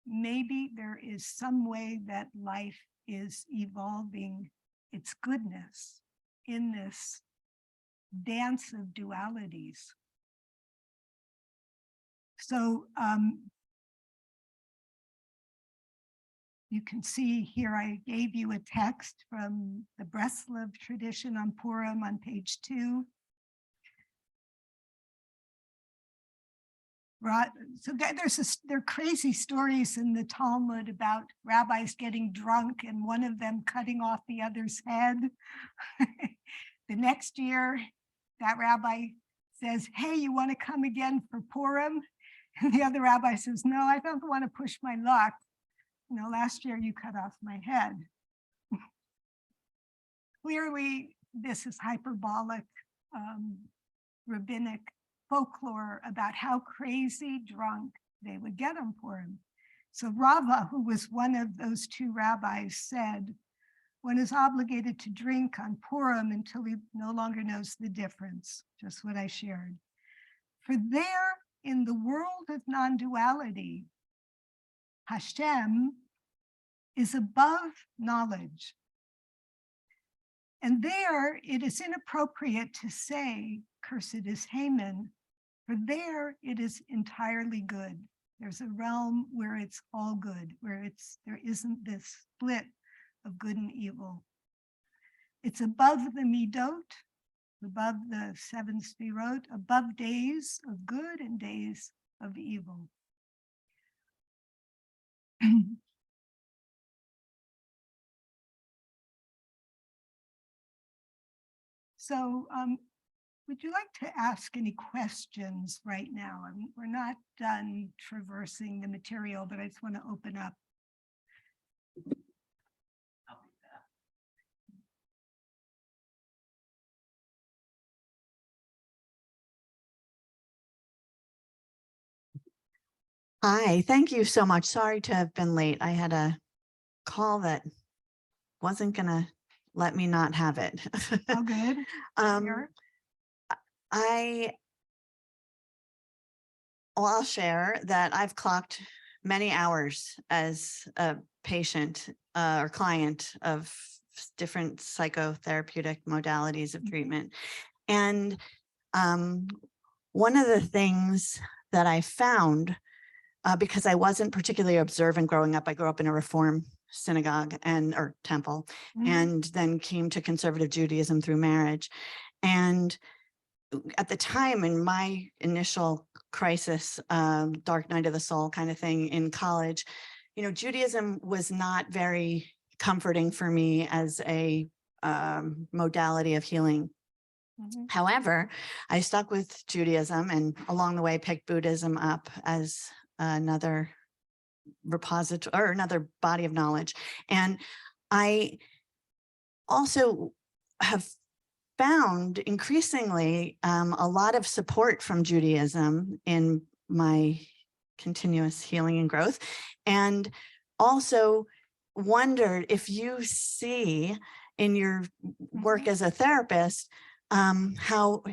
maybe there is some way that life is evolving its goodness in this dance of dualities. So you can see here, I gave you a text from the Breslov tradition on Purim on page 2. So there are crazy stories in the Talmud about rabbis getting drunk and one of them cutting off the other's head. The next year, that rabbi says, hey, you want to come again for Purim? And the other rabbi says, no, I don't want to push my luck. You know, last year you cut off my head. Clearly, this is hyperbolic rabbinic folklore about how crazy drunk they would get on Purim. So Rava, who was one of those two rabbis, said, one is obligated to drink on Purim until he no longer knows the difference, just what I shared. For there, in the world of non-duality, Hashem is above knowledge. And there, it is inappropriate to say, cursed is Haman, for there it is entirely good. There's a realm where it's all good, where there isn't this split of good and evil. It's above the midot, above the seven sfirot, above days of good and days of evil. So would you like to ask any questions right now? I mean, we're not done traversing the material, but I just want to open up. Hi, thank you so much. Sorry to have been late. I had a call that wasn't gonna let me not have it. Oh, good. Here. I'll share that I've clocked many hours as a patient or client of different psychotherapeutic modalities of treatment. And one of the things that I found, because I wasn't particularly observant growing up, I grew up in a Reform synagogue or temple, and then came to conservative Judaism through marriage. And at the time, in my initial crisis, dark night of the soul kind of thing in college, you know, Judaism was not very comforting for me as a modality of healing. However, I stuck with Judaism and along the way picked Buddhism up as another repository or another body of knowledge. And I also have found increasingly a lot of support from Judaism in my continuous healing and growth. And also wondered if you see in your work as a therapist, how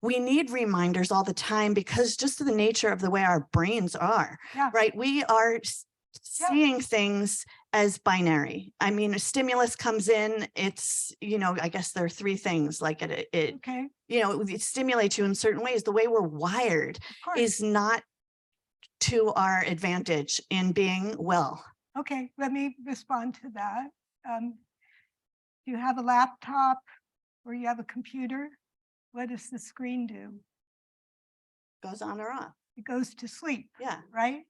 we need reminders all the time because just of the nature of the way our brains are, right? We are seeing things as binary. I mean, a stimulus comes in, it's, you know, I guess there are three things like it you know, it stimulates you in certain ways. The way we're wired is not to our advantage in being well. Okay, let me respond to that. Do you have a laptop or you have a computer? What does the screen do? Goes on or off. It goes to sleep. Yeah. Right?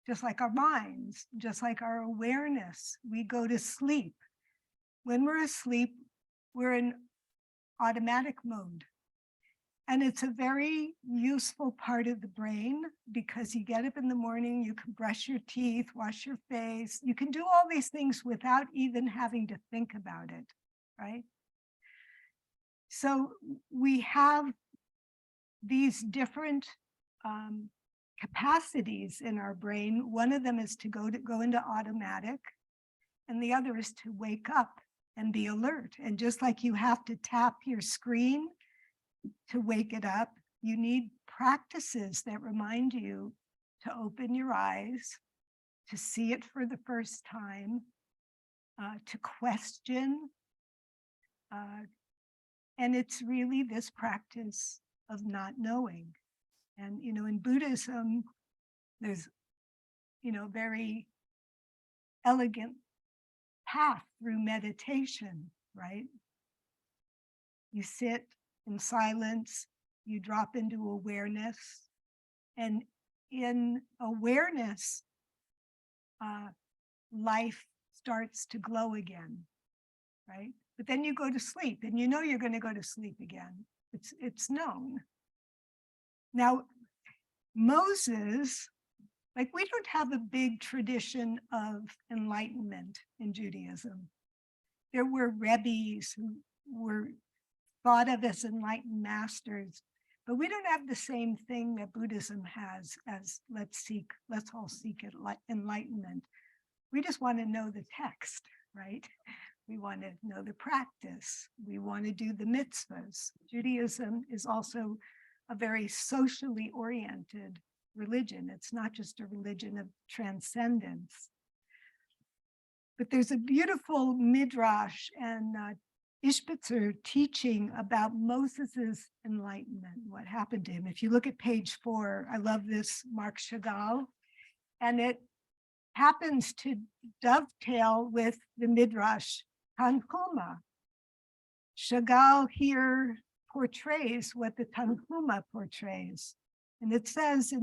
Just like our minds, just like our awareness, we go to sleep. When we're asleep, we're in automatic mode. And it's a very useful part of the brain because you get up in the morning, you can brush your teeth, wash your face. You can do all these things without even having to think about it, right? So we have these different capacities in our brain. One of them is to go into automatic, and the other is to wake up and be alert. And just like you have to tap your screen to wake it up, you need practices that remind you to open your eyes, to see it for the first time, to question. And it's really this practice of not knowing. And, you know, in Buddhism, there's, you know, very elegant path through meditation, right? You sit in silence, you drop into awareness, and in awareness, life starts to glow again, right? But then you go to sleep and you know you're going to go to sleep again. But It's known. Now, Moses, like we don't have a big tradition of enlightenment in Judaism. There were rabbis who were thought of as enlightened masters, but we don't have the same thing that Buddhism has as let's all seek enlightenment. We just want to know the text, right? We want to know the practice. We want to do the mitzvahs. Judaism is also a very socially oriented religion. It's not just a religion of transcendence. But there's a beautiful midrash and Ishbitzer teaching about Moses's enlightenment, what happened to him. If you look at page 4, I love this Marc Chagall, and it happens to dovetail with the midrash Tanhuma. Chagall here portrays what the Tanhuma portrays. And it says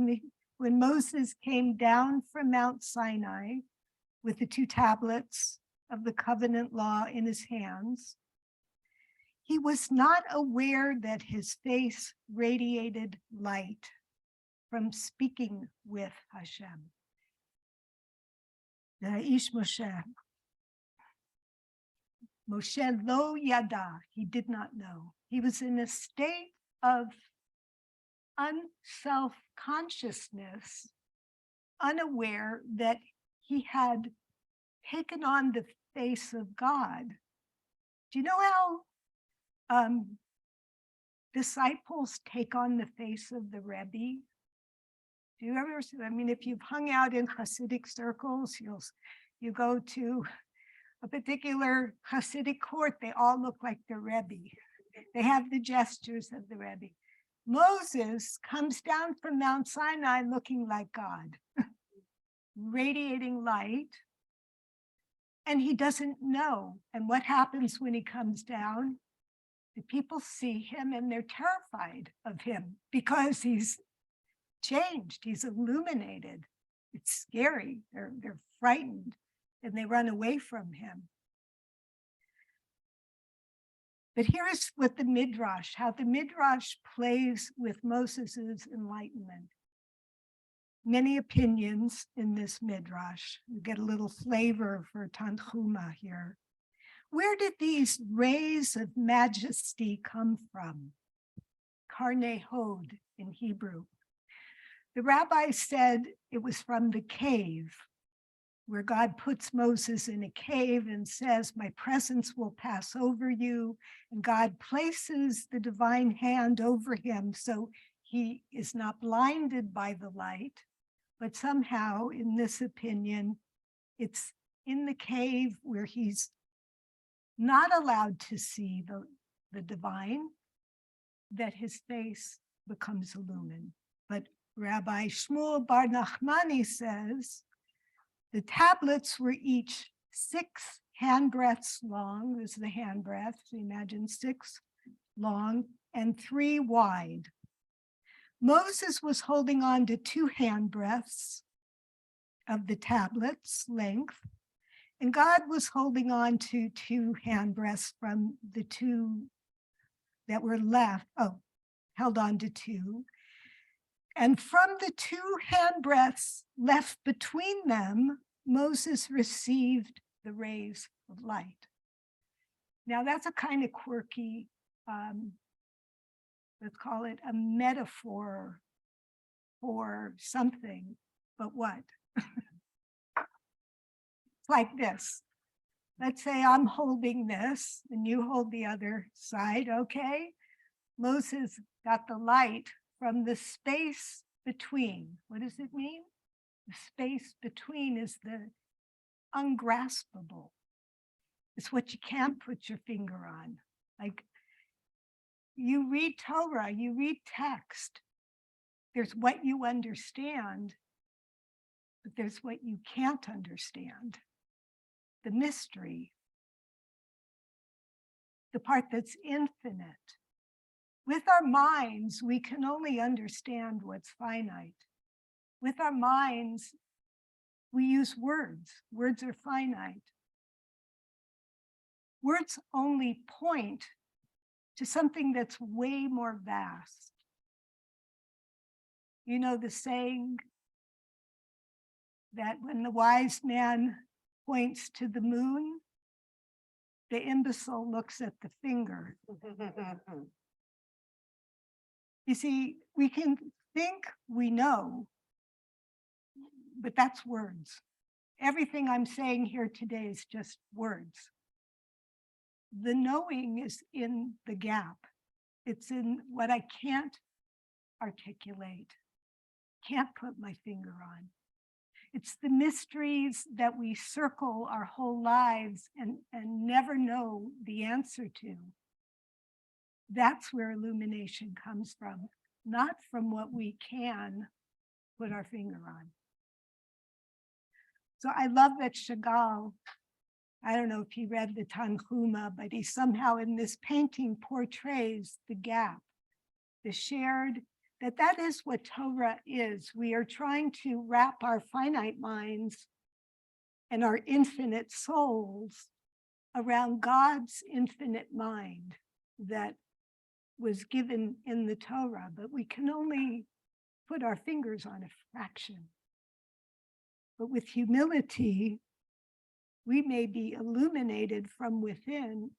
when Moses came down from Mount Sinai with the 2 tablets of the covenant law in his hands, he was not aware that his face radiated light from speaking with Hashem. The Ish Moshe. Moshe lo yada, he did not know. He was in a state of unself-consciousness, unaware that he had taken on the face of God. Do you know how disciples take on the face of the Rebbe? Do you ever, I mean, if you've hung out in Hasidic circles, you go to a particular Hasidic court, they all look like the Rebbe. They have the gestures of the Rebbe. Moses comes down from Mount Sinai looking like God, radiating light, and he doesn't know. And what happens when he comes down? The people see him and they're terrified of him because he's changed, he's illuminated. It's scary, they're frightened, and they run away from him. But here's what the Midrash, how the Midrash plays with Moses's enlightenment. Many opinions in this Midrash. You get a little flavor for Tanhuma here. Where did these rays of majesty come from? Karnei Hod in Hebrew. The rabbi said it was from the cave, where God puts Moses in a cave and says, my presence will pass over you. And God places the divine hand over him so he is not blinded by the light. But somehow, in this opinion, it's in the cave where he's not allowed to see the divine, that his face becomes illumined. But Rabbi Shmuel Bar Nachmani says, the tablets were each 6 handbreadths long. This is the handbreadth, so imagine 6 long and 3 wide. Moses was holding on to 2 handbreadths of the tablets length, and God was holding on to 2 handbreadths from the 2 that were left, held on to 2. And from the 2 handbreadths left between them, Moses received the rays of light. Now that's a kind of quirky, let's call it a metaphor for something, but what? It's like this. Let's say I'm holding this and you hold the other side, okay? Moses got the light from the space between. What does it mean? The space between is the ungraspable. It's what you can't put your finger on. Like you read Torah, you read text. There's what you understand, but there's what you can't understand. The mystery, the part that's infinite. With our minds, we can only understand what's finite. With our minds, we use words. Words are finite. Words only point to something that's way more vast. You know the saying that when the wise man points to the moon, the imbecile looks at the finger. You see, we can think we know, but that's words. Everything I'm saying here today is just words. The knowing is in the gap. It's in what I can't articulate, can't put my finger on. It's the mysteries that we circle our whole lives and never know the answer to. That's where illumination comes from, not from what we can put our finger on. So I love that Chagall, I don't know if he read the Tanhuma, but he somehow in this painting portrays the gap, the shared, that is what Torah is. We are trying to wrap our finite minds and our infinite souls around God's infinite mind that was given in the Torah, but we can only put our fingers on a fraction. But with humility, we may be illuminated from within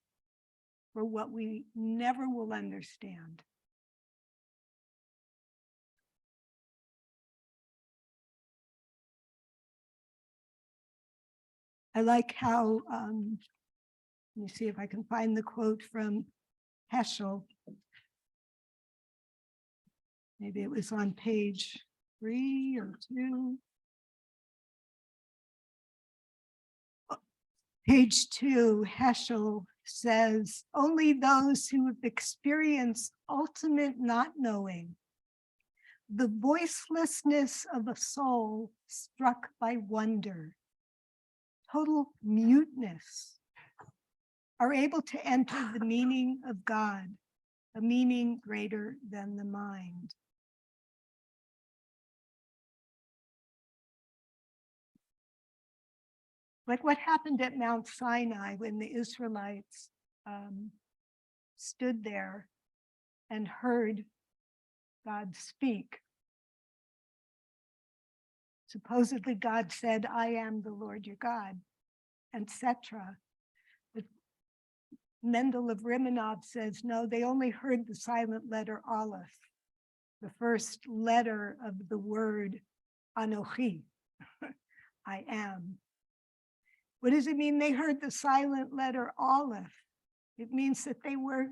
for what we never will understand. I like how, let me see if I can find the quote from Heschel. Maybe it was on page 3 or 2. Page 2, Heschel says, only those who have experienced ultimate not knowing, the voicelessness of a soul struck by wonder, total muteness, are able to enter the meaning of God, a meaning greater than the mind. Like what happened at Mount Sinai when the Israelites stood there and heard God speak. Supposedly God said, I am the Lord your God, etc. But Mendel of Rimanov says, no, they only heard the silent letter Aleph, the first letter of the word Anochi, I am. What does it mean they heard the silent letter Aleph? It means that they were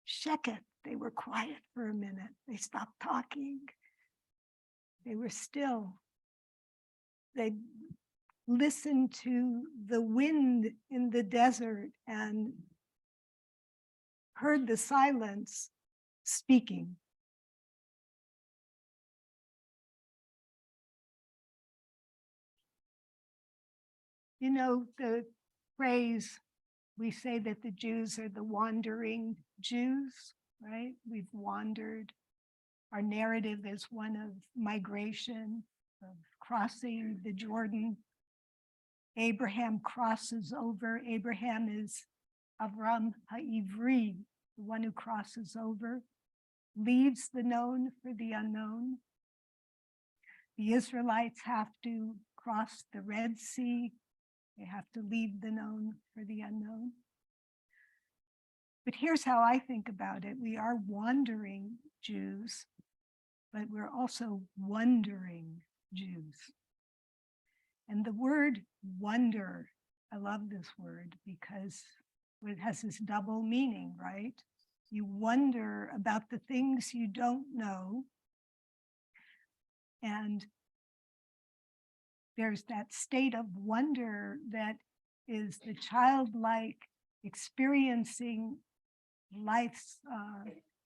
sheket, they were quiet for a minute. They stopped talking. They were still. They listened to the wind in the desert and heard the silence speaking. You know, the phrase, we say that the Jews are the wandering Jews, right? We've wandered. Our narrative is one of migration, of crossing the Jordan. Abraham crosses over. Abraham is Avram Ha'ivri, the one who crosses over, leaves the known for the unknown. The Israelites have to cross the Red Sea. They have to leave the known for the unknown. But here's how I think about it. We are wandering Jews, but we're also wondering Jews. And the word wonder, I love this word because it has this double meaning, right? You wonder about the things you don't know. And there's that state of wonder that is the childlike experiencing life's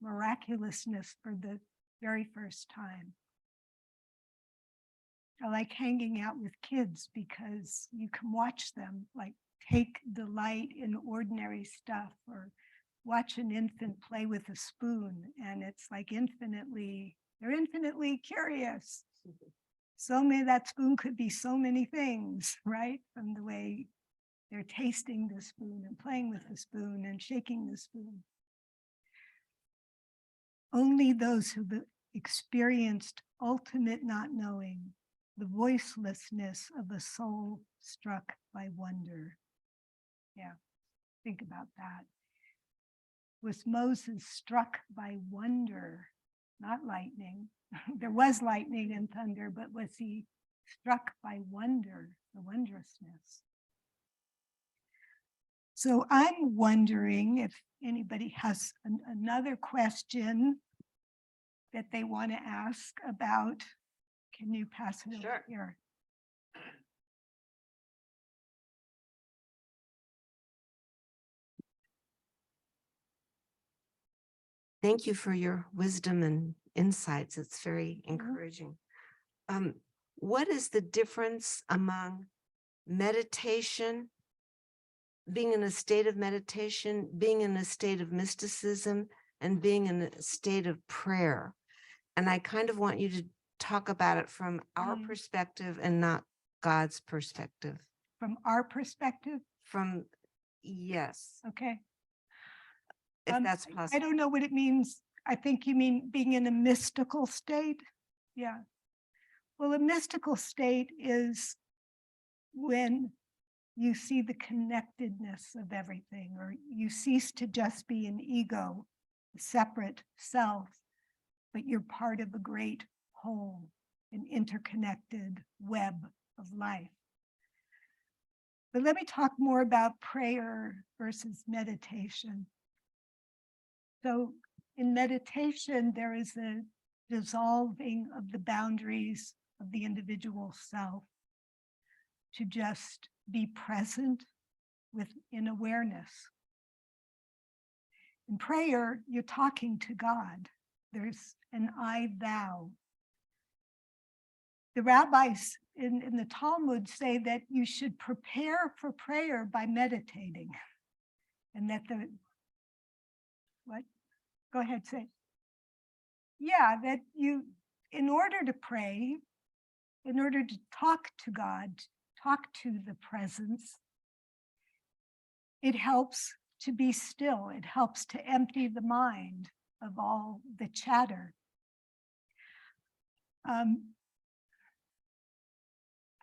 miraculousness for the very first time. I like hanging out with kids because you can watch them like take delight in ordinary stuff, or watch an infant play with a spoon, and it's like they're infinitely curious. So many, that spoon could be so many things, right? From the way they're tasting the spoon and playing with the spoon and shaking the spoon. Only those who've experienced ultimate not knowing, the voicelessness of a soul struck by wonder. Yeah, think about that. Was Moses struck by wonder, not lightning? There was lightning and thunder, but was he struck by wonder, the wondrousness? So I'm wondering if anybody has another question that they want to ask about. Can you pass it over Sure. here? Thank you for your wisdom and insights. It's very encouraging. What is the difference among meditation, being in a state of meditation, being in a state of mysticism, and being in a state of prayer? And I kind of want you to talk about it from our perspective and not God's perspective. From our perspective, Yes, okay. if that's I possible. don't know what it means. I think you mean being in a mystical state. Yeah. Well, a mystical state is when you see the connectedness of everything, or you cease to just be an ego, a separate self, but you're part of a great whole, an interconnected web of life. But let me talk more about prayer versus meditation. So in meditation, there is a dissolving of the boundaries of the individual self to just be present in awareness. In prayer, you're talking to God. There's an I, thou. The rabbis in the Talmud say that you should prepare for prayer by meditating, and that what? Go ahead, say. Yeah, that you, in order to pray, in order to talk to God, talk to the presence, it helps to be still. It helps to empty the mind of all the chatter.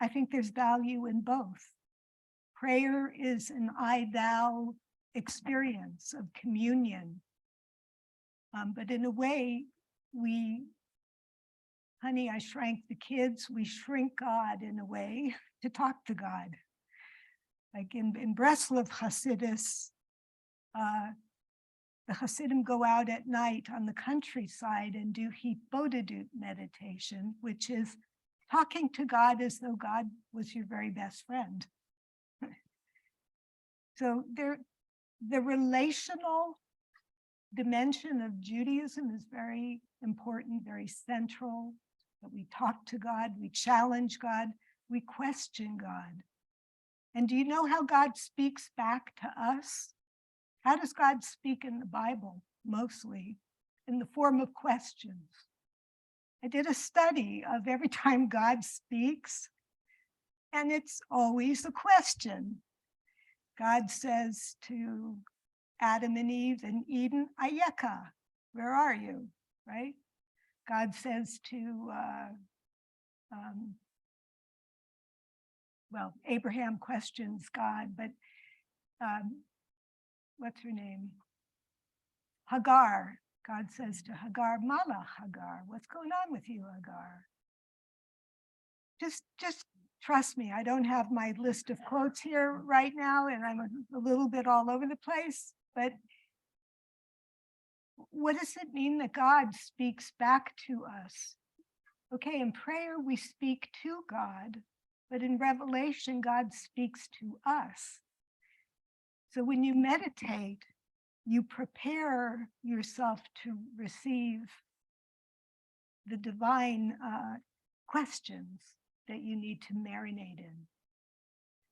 I think there's value in both. Prayer is an I-thou experience of communion. But in a way, honey, I shrank the kids, we shrink God in a way to talk to God. Like in Breslov Hasidus, the Hasidim go out at night on the countryside and do Hitbodedut meditation, which is talking to God as though God was your very best friend. So the relational dimension of Judaism is very important, very central, that we talk to God, we challenge God, we question God. And do you know how God speaks back to us? How does God speak in the Bible? Mostly in the form of questions. I did a study of every time God speaks, and it's always a question. God says to Adam and Eve in Eden, Ayeka, where are you, right? God says to, well, Abraham questions God, but what's her name? Hagar. God says to Hagar, Mala Hagar, what's going on with you, Hagar? Just trust me, I don't have my list of quotes here right now, and I'm a little bit all over the place, but what does it mean that God speaks back to us? Okay, in prayer, we speak to God, but in revelation, God speaks to us. So when you meditate, you prepare yourself to receive the divine questions that you need to marinate in.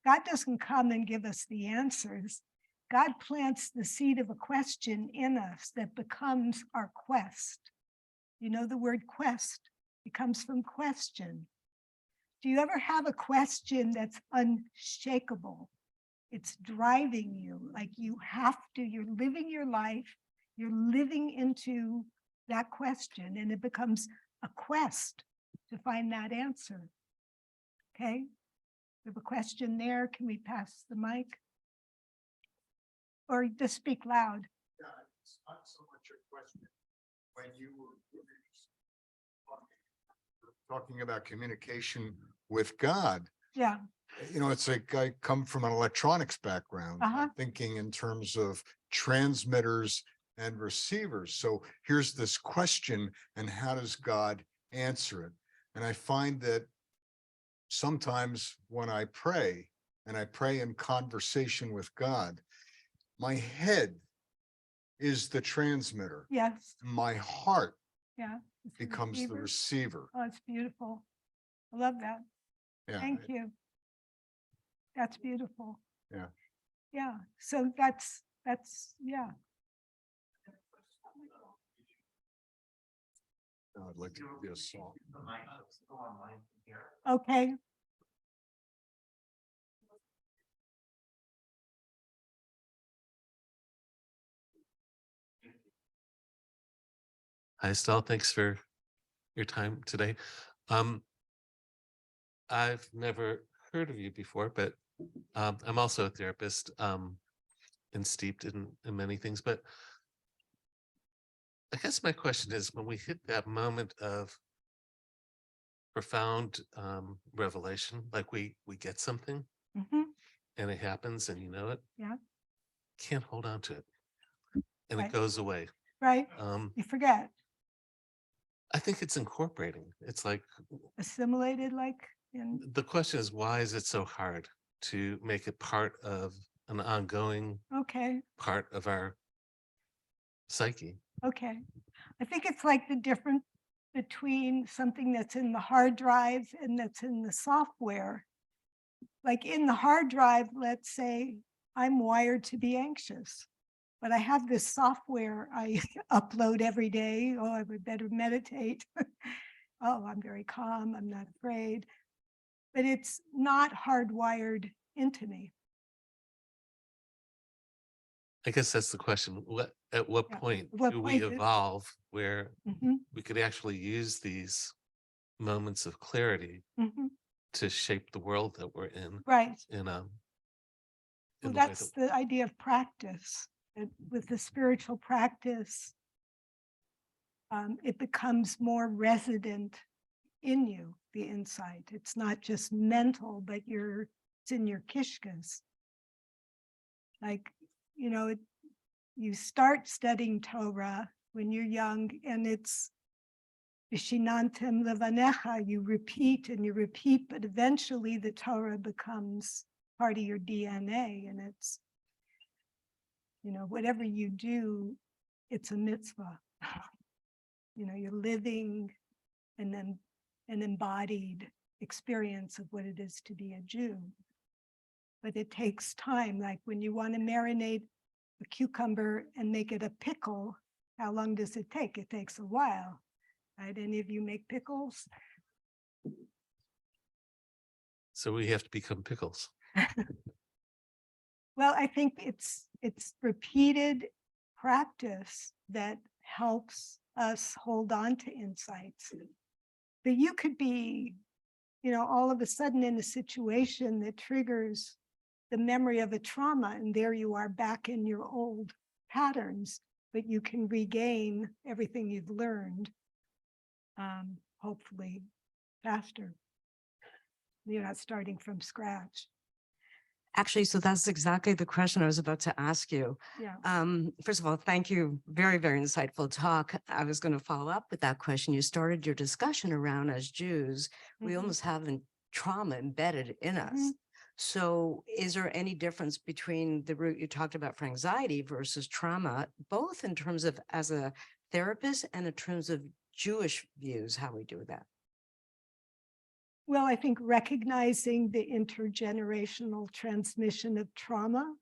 God doesn't come and give us the answers. God plants the seed of a question in us that becomes our quest. You know the word quest, it comes from question. Do you ever have a question that's unshakable? It's driving you, like you have to, you're living your life, you're living into that question, and it becomes a quest to find that answer. Okay? We have a question there. Can we pass the mic? Or just speak loud. Yeah, it's not so much a question. When you were talking about communication with God, Yeah, you know, it's like I come from an electronics background, Uh-huh. thinking in terms of transmitters and receivers. So here's this question, and how does God answer it? And I find that sometimes when I pray, and I pray in conversation with God, my head is the transmitter. yes, My heart yeah. it's a becomes the receiver. receiver. Oh, it's beautiful. I love that. Yeah, Thank you. That's beautiful. Yeah. Yeah, so that's, yeah. I'd like to do a song. Okay, Hi, Estelle. Thanks for your time today. I've never heard of you before, but I'm also a therapist and steeped in many things. But I guess my question is, when we hit that moment of profound revelation, like we get something mhm, and it happens and you know it, yeah, can't hold on to it and Right. it goes away. right. Um, You forget, I think it's incorporating. It's like assimilated like in, the question is, why is it so hard to make it part of an ongoing okay, part of our psyche? okay. I think it's like the difference between something that's in the hard drive and that's in the software. Like in the hard drive, let's say I'm wired to be anxious, but I have this software I upload every day. Oh, I would better meditate. Oh, I'm very calm. I'm not afraid. But it's not hardwired into me. I guess that's the question. At what Yeah. point What do we point is- evolve where Mhm, we could actually use these moments of clarity mhm. to shape the world that we're in? Right. In Well, the way that's that the idea of practice. With the spiritual practice, it becomes more resident in you, the insight. It's not just mental, but it's in your kishkas. Like, you know, you start studying Torah when you're young, and it's Vishinantim levanecha, you repeat and you repeat, but eventually the Torah becomes part of your DNA, and it's, you know, whatever you do, it's a mitzvah. You know, you're living and then an embodied experience of what it is to be a Jew. But it takes time. Like when you want to marinate a cucumber and make it a pickle, how long does it take? It takes a while, right? Any of you make pickles? so we have to become pickles. Well, I think it's repeated practice that helps us hold on to insights. But you could be, you know, all of a sudden in a situation that triggers the memory of a trauma, and there you are back in your old patterns, but you can regain everything you've learned, hopefully faster. You're not starting from scratch. Actually, so that's exactly the question I was about to ask you. Yeah. First of all, thank you. Very, very insightful talk. I was going to follow up with that question. You started your discussion around, as Jews, we Mhm. almost have trauma embedded in us. Mhm. So is there any difference between the route you talked about for anxiety versus trauma, both in terms of as a therapist and in terms of Jewish views, how we do that? Well, I think recognizing the intergenerational transmission of trauma,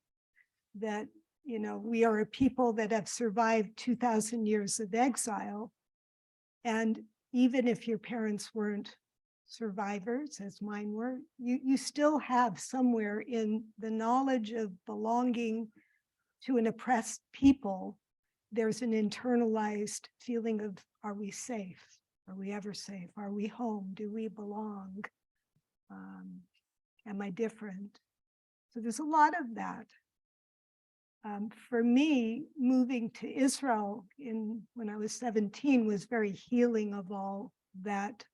that, you know, we are a people that have survived 2,000 years of exile. And even if your parents weren't survivors, as mine were, you still have somewhere in the knowledge of belonging to an oppressed people there's an internalized feeling of, are we safe? Are we ever safe? Are we home? Do we belong? Am I different? So there's a lot of that. For me, moving to Israel when I was 17 was very healing of all that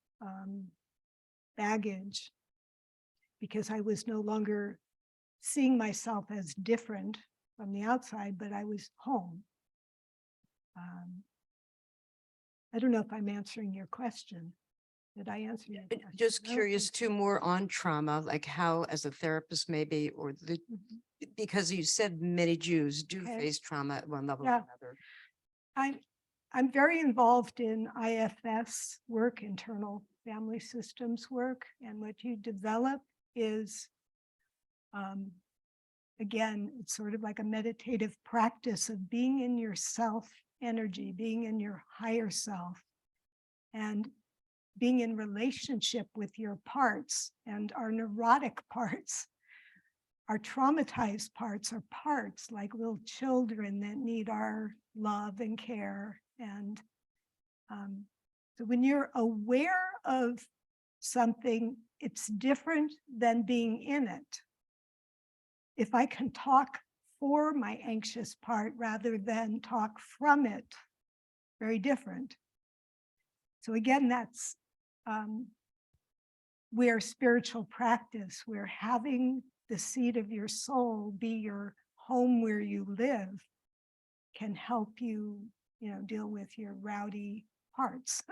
baggage, because I was no longer seeing myself as different from the outside, but I was home. I don't know if I'm answering your question. Did I answer your question? Just I don't curious think too, more on trauma, like how as a therapist maybe, or the, so. because you said many Jews do Okay. face trauma at one level Yeah. or another. I'm very involved in IFS work, internal family systems work, and what you develop is, again, it's sort of like a meditative practice of being in your self energy, being in your higher self, and being in relationship with your parts. And our neurotic parts, our traumatized parts are parts like little children that need our love and care. And so when you're aware of something, it's different than being in it. If I can talk for my anxious part rather than talk from it, very different. So again, that's where spiritual practice, where having the seat of your soul be your home where you live, can help you, deal with your rowdy parts.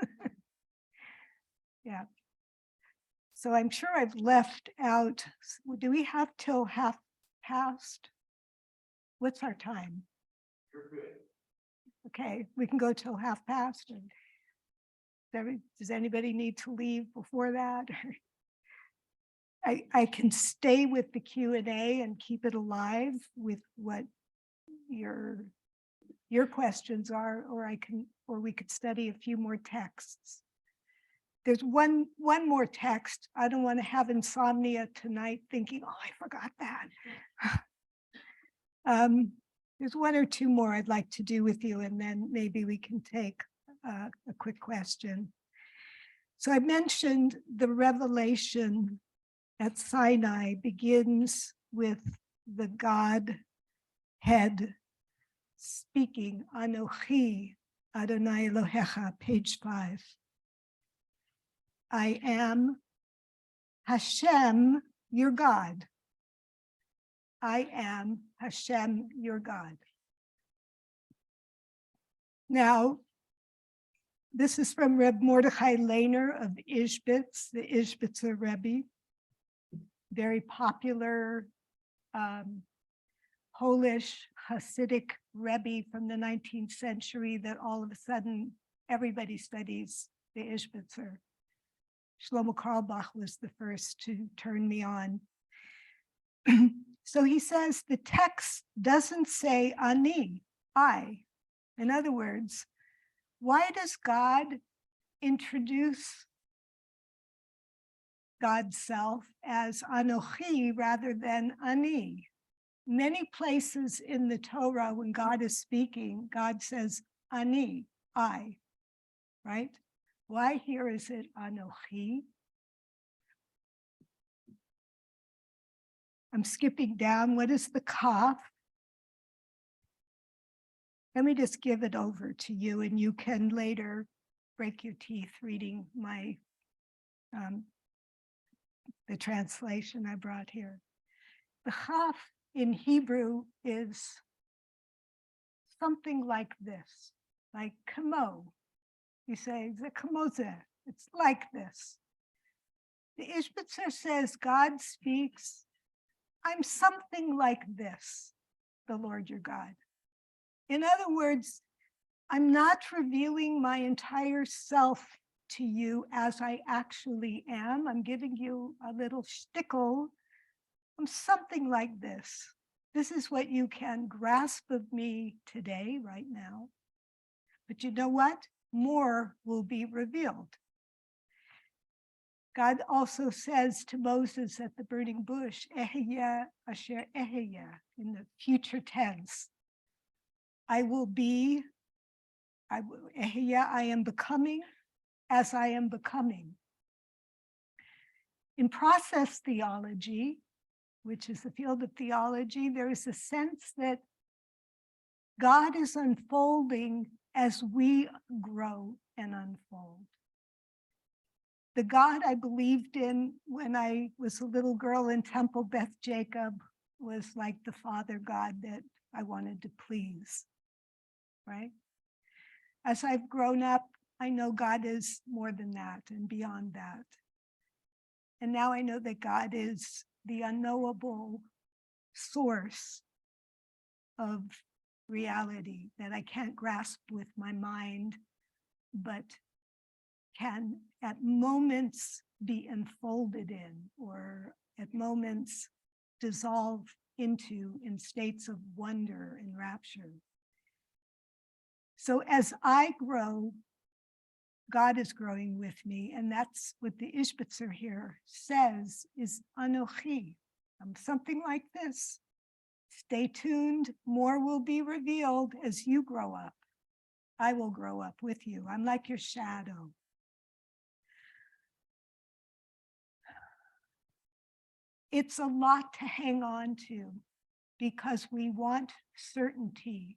Yeah. So I'm sure I've left out, do we have till 1/2 What's our time? You're good. Okay, we can go till 1/2. And does anybody need to leave before that? I can stay with the Q&A and keep it alive with what your questions are, or we could study a few more texts. There's one more text. I don't want to have insomnia tonight thinking, oh, I forgot that. There's one or two more I'd like to do with you, and then maybe we can take a quick question. So I mentioned the revelation at Sinai begins with the Godhead speaking, Anochi Adonai Elohecha, page 5. I am Hashem, your God. I am Hashem, your God. Now, this is from Reb Mordechai Lehner of Ishbitz, the Ishbitzer Rebbe, very popular Polish Hasidic Rebbe from the 19th century that all of a sudden everybody studies the Ishbitzer. Shlomo Carlebach was the first to turn me on. So he says the text doesn't say ani, I. In other words, why does God introduce God's self as Anochi rather than Ani? Many places in the Torah, when God is speaking, God says Ani, I, right? Why here is it Anochi? I'm skipping down. What is the kaf? Let me just give it over to you, and you can later break your teeth reading my the translation I brought here. The chaf in Hebrew is something like this, like kamo. You say the kamoze. It's like this. The Ishbitzer says God speaks, I'm something like this, the Lord your God. In other words, I'm not revealing my entire self to you as I actually am. I'm giving you a little shtickle. I'm something like this. This is what you can grasp of me today, right now. But you know what? More will be revealed. God also says to Moses at the burning bush, Ehyeh asher ehyeh, in the future tense. I will be I am becoming as I am becoming. In process theology, which is the field of theology, there is a sense that God is unfolding as we grow and unfold. The God I believed in when I was a little girl in Temple Beth Jacob was like the Father God that I wanted to please, right? As I've grown up, I know God is more than that and beyond that. And now I know that God is the unknowable source of reality that I can't grasp with my mind, but can at moments be enfolded in, or at moments dissolve into in states of wonder and rapture. So as I grow, God is growing with me, and that's what the Ishbitzer here says is Anochi. Something like this. Stay tuned, more will be revealed as you grow up. I will grow up with you. I'm like your shadow. It's a lot to hang on to because we want certainty.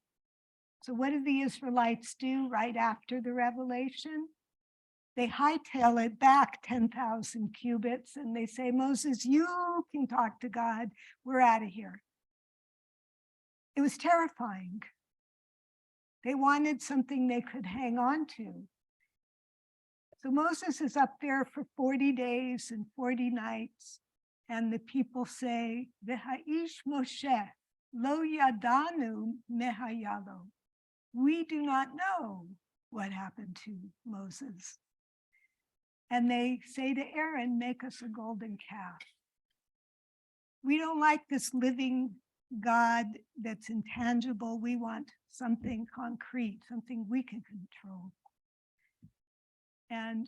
So what did the Israelites do right after the revelation? They hightail it back 10,000 cubits and they say, Moses, you can talk to God. We're out of here. It was terrifying. They wanted something they could hang on to. So Moses is up there for 40 days and 40 nights. And the people say, V'ha'ish Moshe, lo yadanu mehayalo. We do not know what happened to Moses. And they say to Aaron, make us a golden calf. We don't like this living God that's intangible. We want something concrete, something we can control. And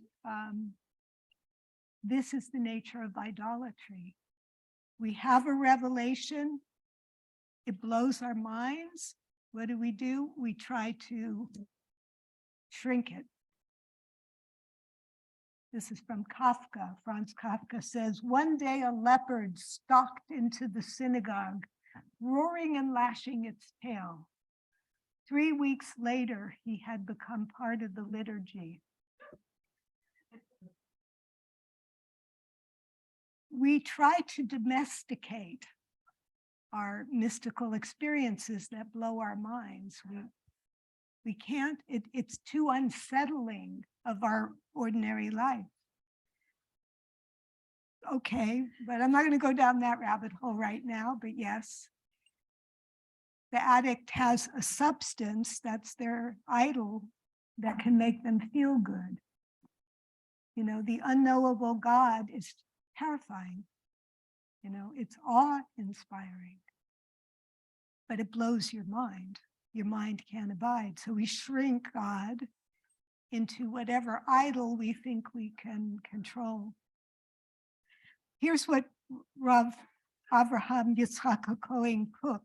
this is the nature of idolatry. We have a revelation. It blows our minds. What do? We try to shrink it. This is from Kafka. Franz Kafka says, one day a leopard stalked into the synagogue, roaring and lashing its tail. 3 weeks later, he had become part of the liturgy. We try to domesticate our mystical experiences that blow our minds. We can't, it's too unsettling of our ordinary life. Okay, but I'm not going to go down that rabbit hole right now, but yes. The addict has a substance that's their idol that can make them feel good. You know, the unknowable God is terrifying. You know, it's awe-inspiring, but it blows your mind. Your mind can't abide. So we shrink God into whatever idol we think we can control. Here's what Rav Avraham Yitzchak Cohen Cook,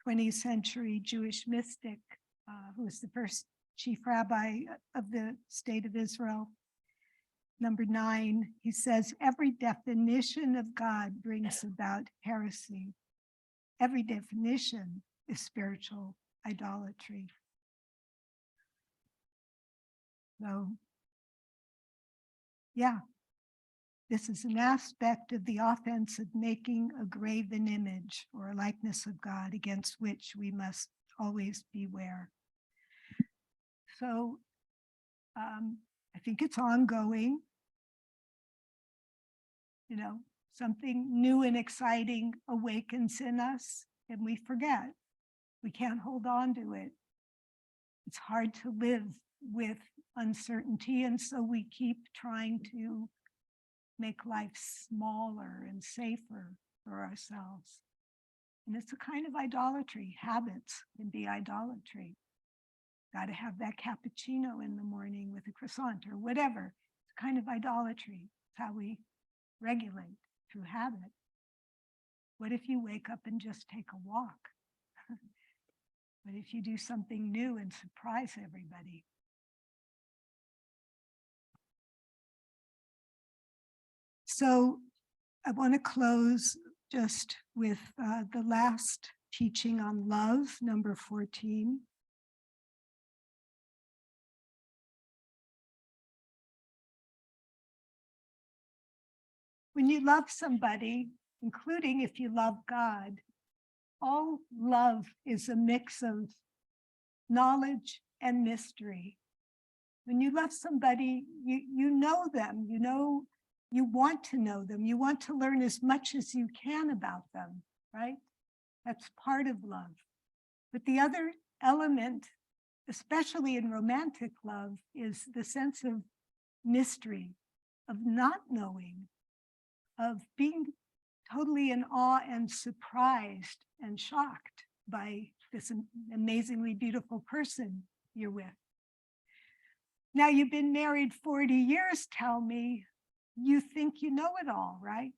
20th century Jewish mystic, who was the first chief rabbi of the state of Israel. Number 9, he says, every definition of God brings about heresy. Every definition is spiritual idolatry. So, yeah, this is an aspect of the offense of making a graven image or a likeness of God against which we must always beware. So, I think it's ongoing. You know, something new and exciting awakens in us and we forget. We can't hold on to it. It's hard to live with uncertainty, and so we keep trying to make life smaller and safer for ourselves. And it's a kind of idolatry. Habits can be idolatry. Got to have that cappuccino in the morning with a croissant or whatever. It's a kind of idolatry. It's how we regulate through habit. What if you wake up and just take a walk? But if you do something new and surprise everybody. So I want to close just with the last teaching on love, number 14. When you love somebody, including if you love God, all love is a mix of knowledge and mystery. When you love somebody, you know them, you want to know them, you want to learn as much as you can about them, right? That's part of love. But the other element, especially in romantic love, is the sense of mystery, of not knowing, of being totally in awe and surprised and shocked by this amazingly beautiful person you're with. Now you've been married 40 years, tell me, you think you know it all, right?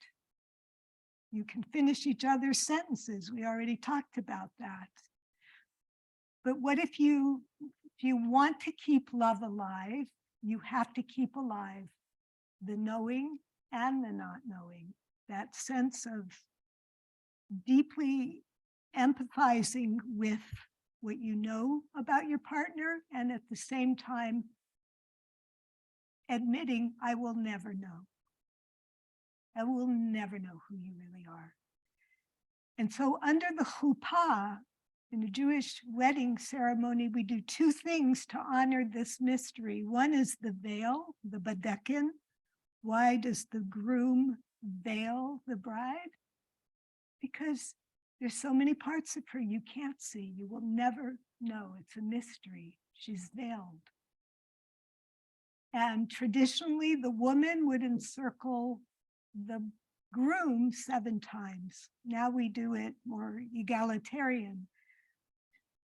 You can finish each other's sentences. We already talked about that. But what if you want to keep love alive, you have to keep alive the knowing and the not knowing, that sense of deeply empathizing with what you know about your partner, and at the same time admitting, I will never know. I will never know who you really are. And so under the chuppah, in the Jewish wedding ceremony, we do two things to honor this mystery. One is the veil, the badekin. Why does the groom veil the bride? Because there's so many parts of her you can't see. You will never know. It's a mystery. She's veiled. And traditionally, the woman would encircle the groom 7 times. Now we do it more egalitarian.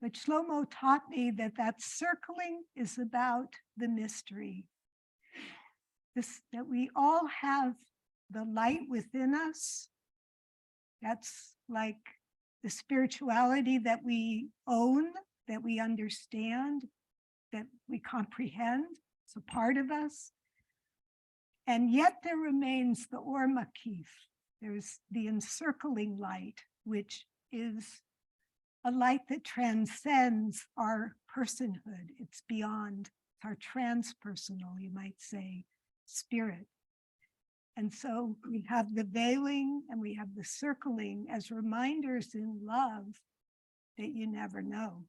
But Shlomo taught me that circling is about the mystery. That we all have the light within us. That's like the spirituality that we own, that we understand, that we comprehend. It's a part of us. And yet there remains the Or Makif. There's the encircling light, which is a light that transcends our personhood. It's beyond our transpersonal, you might say, spirit. And so we have the veiling and we have the circling as reminders in love that you never know.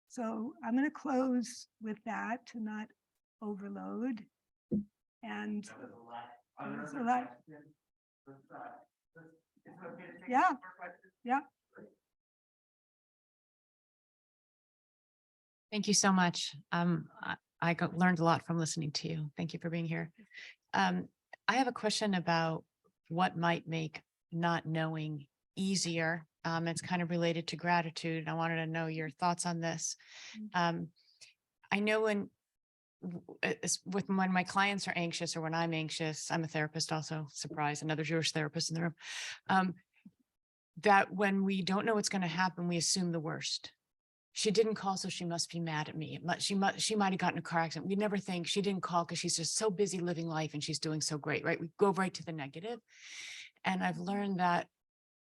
So I'm going to close with that to not overload. And there's a lot. Yeah, yeah. Thank you so much. Learned a lot from listening to you. Thank you for being here. I have a question about what might make not knowing easier. It's kind of related to gratitude. I wanted to know your thoughts on this. I know when my clients are anxious or when I'm anxious, I'm a therapist also, surprise, another Jewish therapist in the room, that when we don't know what's going to happen, we assume the worst. She didn't call, so she must be mad at me. She might have gotten a car accident. We never think she didn't call because she's just so busy living life and she's doing so great, right? We go right to the negative. And I've learned that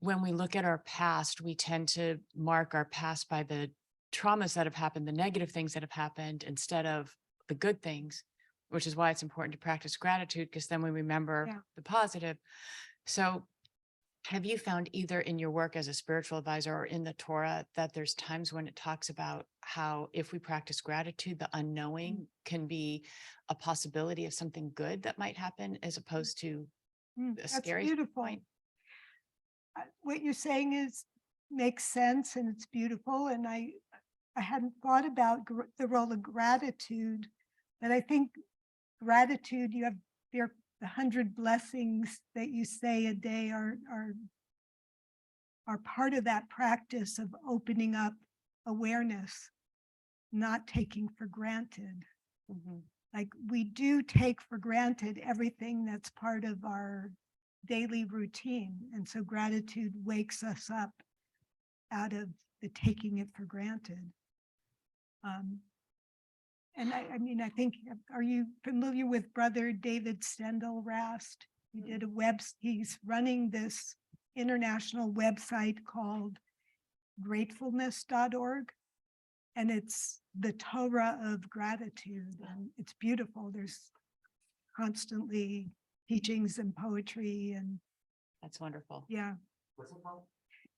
when we look at our past, we tend to mark our past by the traumas that have happened, the negative things that have happened instead of the good things, which is why it's important to practice gratitude, because then we remember the positive. So have you found either in your work as a spiritual advisor or in the Torah that there's times when it talks about how if we practice gratitude, the unknowing can be a possibility of something good that might happen as opposed to a scary beautiful point? What you're saying makes sense and it's beautiful. And I hadn't thought about the role of gratitude, but I think gratitude, there are the 100 blessings that you say a day are part of that practice of opening up awareness, not taking for granted. Like we do take for granted everything that's part of our daily routine. And so gratitude wakes us up out of the taking it for granted. And I mean, I think, are you familiar with Brother David Stendal Rast? He did he's running this international website called gratefulness.org. And it's the Torah of gratitude, and it's beautiful. There's constantly teachings and poetry and That's wonderful. yeah, What's it called?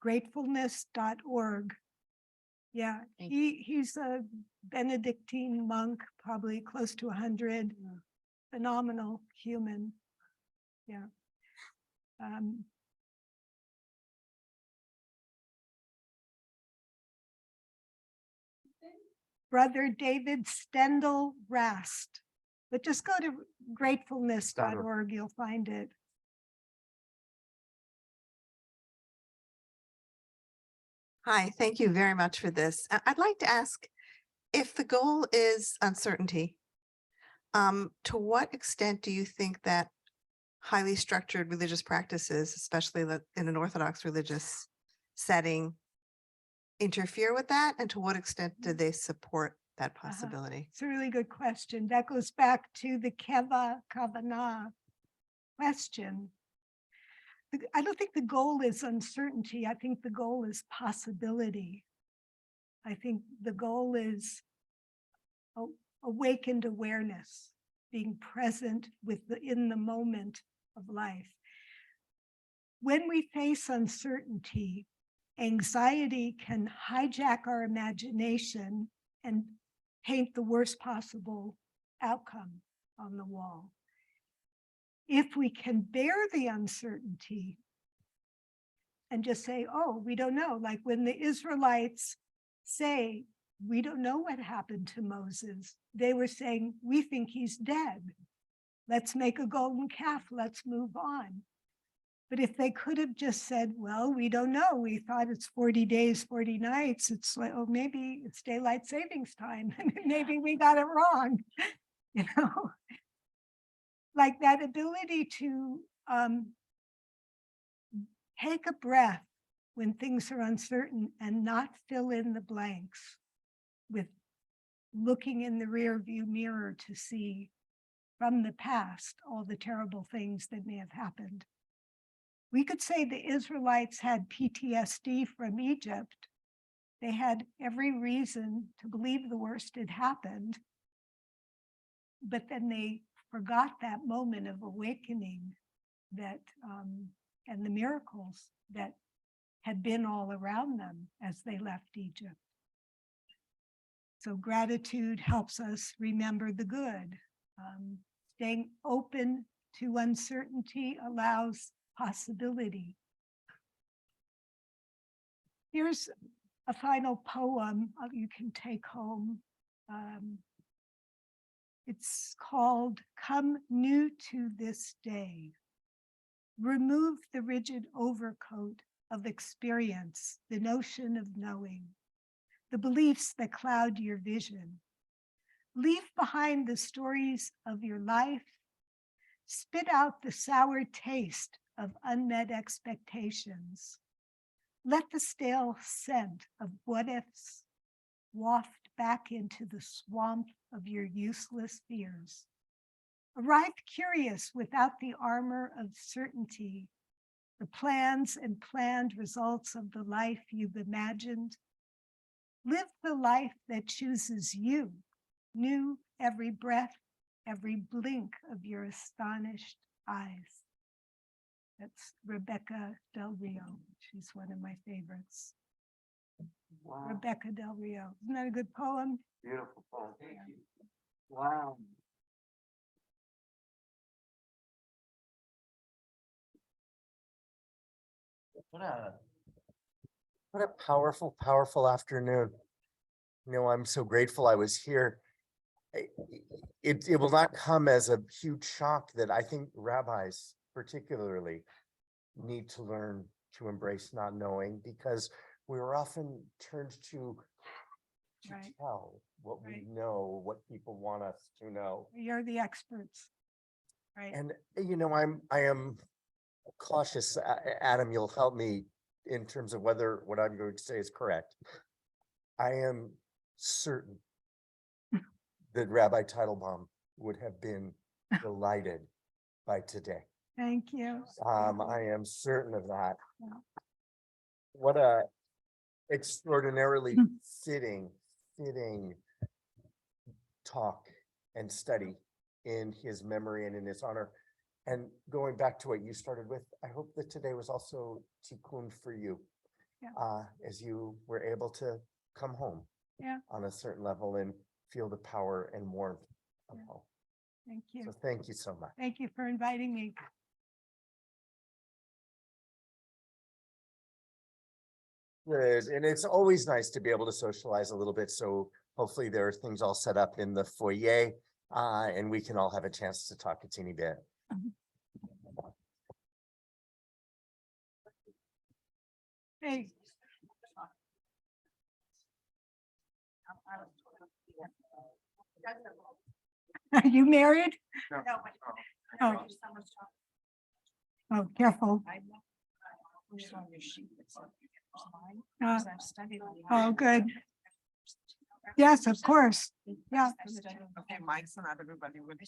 gratefulness.org. Yeah, Thank he's a Benedictine monk, probably close to 100. Phenomenal human. Yeah. Brother David Stendal Rast. But just go to gratefulness.org, you'll find it. Hi, thank you very much for this. I'd like to ask if the goal is uncertainty, to what extent do you think that highly structured religious practices, especially in an Orthodox religious setting, interfere with that? And to what extent do they support that possibility? It's a really good question. That goes back to the Kavanah question. I don't think the goal is uncertainty. I think the goal is possibility. I think the goal is awakened awareness, being present in the moment of life. When we face uncertainty, anxiety can hijack our imagination and paint the worst possible outcome on the wall. If we can bear the uncertainty and just say, oh, we don't know, like when the Israelites say, we don't know what happened to Moses, they were saying, we think he's dead. Let's make a golden calf, let's move on. But if they could have just said, well, we don't know, we thought it's 40 days, 40 nights, it's like, oh, maybe it's daylight savings time, maybe we got it wrong, you know? Like that ability to take a breath when things are uncertain and not fill in the blanks with looking in the rear view mirror to see from the past all the terrible things that may have happened. We could say the Israelites had PTSD from Egypt. They had every reason to believe the worst had happened, but then they forgot that moment of awakening that and the miracles that had been all around them as they left Egypt. So gratitude helps us remember the good. Staying open to uncertainty allows possibility. Here's a final poem you can take home. It's called Come New to This Day. Remove the rigid overcoat of experience, the notion of knowing, the beliefs that cloud your vision. Leave behind the stories of your life. Spit out the sour taste of unmet expectations. Let the stale scent of what ifs waft back into the swamp of your useless fears. Arrive curious without the armor of certainty, the plans and planned results of the life you've imagined. Live the life that chooses you, new every breath, every blink of your astonished eyes. That's Rebecca Del Rio. She's one of my favorites. Wow, Rebecca Del Rio. Isn't that a good poem? beautiful poem. Thank you. Wow. What a powerful, powerful afternoon. You know, I'm so grateful I was here. It will not come as a huge shock that I think rabbis particularly need to learn to embrace not knowing, because we're often turned to Right. tell what Right. we know, what people want us to know. You're the experts, right? And, you know, I am cautious, Adam, you'll help me in terms of whether what I'm going to say is correct. I am certain that Rabbi Teitelbaum would have been delighted by today. Thank you. I am certain of that. Yeah. What a extraordinarily fitting talk and study in his memory and in his honor. And going back to what you started with, I hope that today was also tikkun for you. Yeah. As you were able to come home. Yeah. On a certain level and feel the power and warmth of Yeah. home. Thank you. So thank you so much. Thank you for inviting me. Good. And it's always nice to be able to socialize a little bit. So hopefully there are things all set up in the foyer and we can all have a chance to talk a teeny bit. Hey. Are you married? Oh. Oh, careful. Oh, good. Yes, of course. Yeah. Okay, Mike's not everybody would.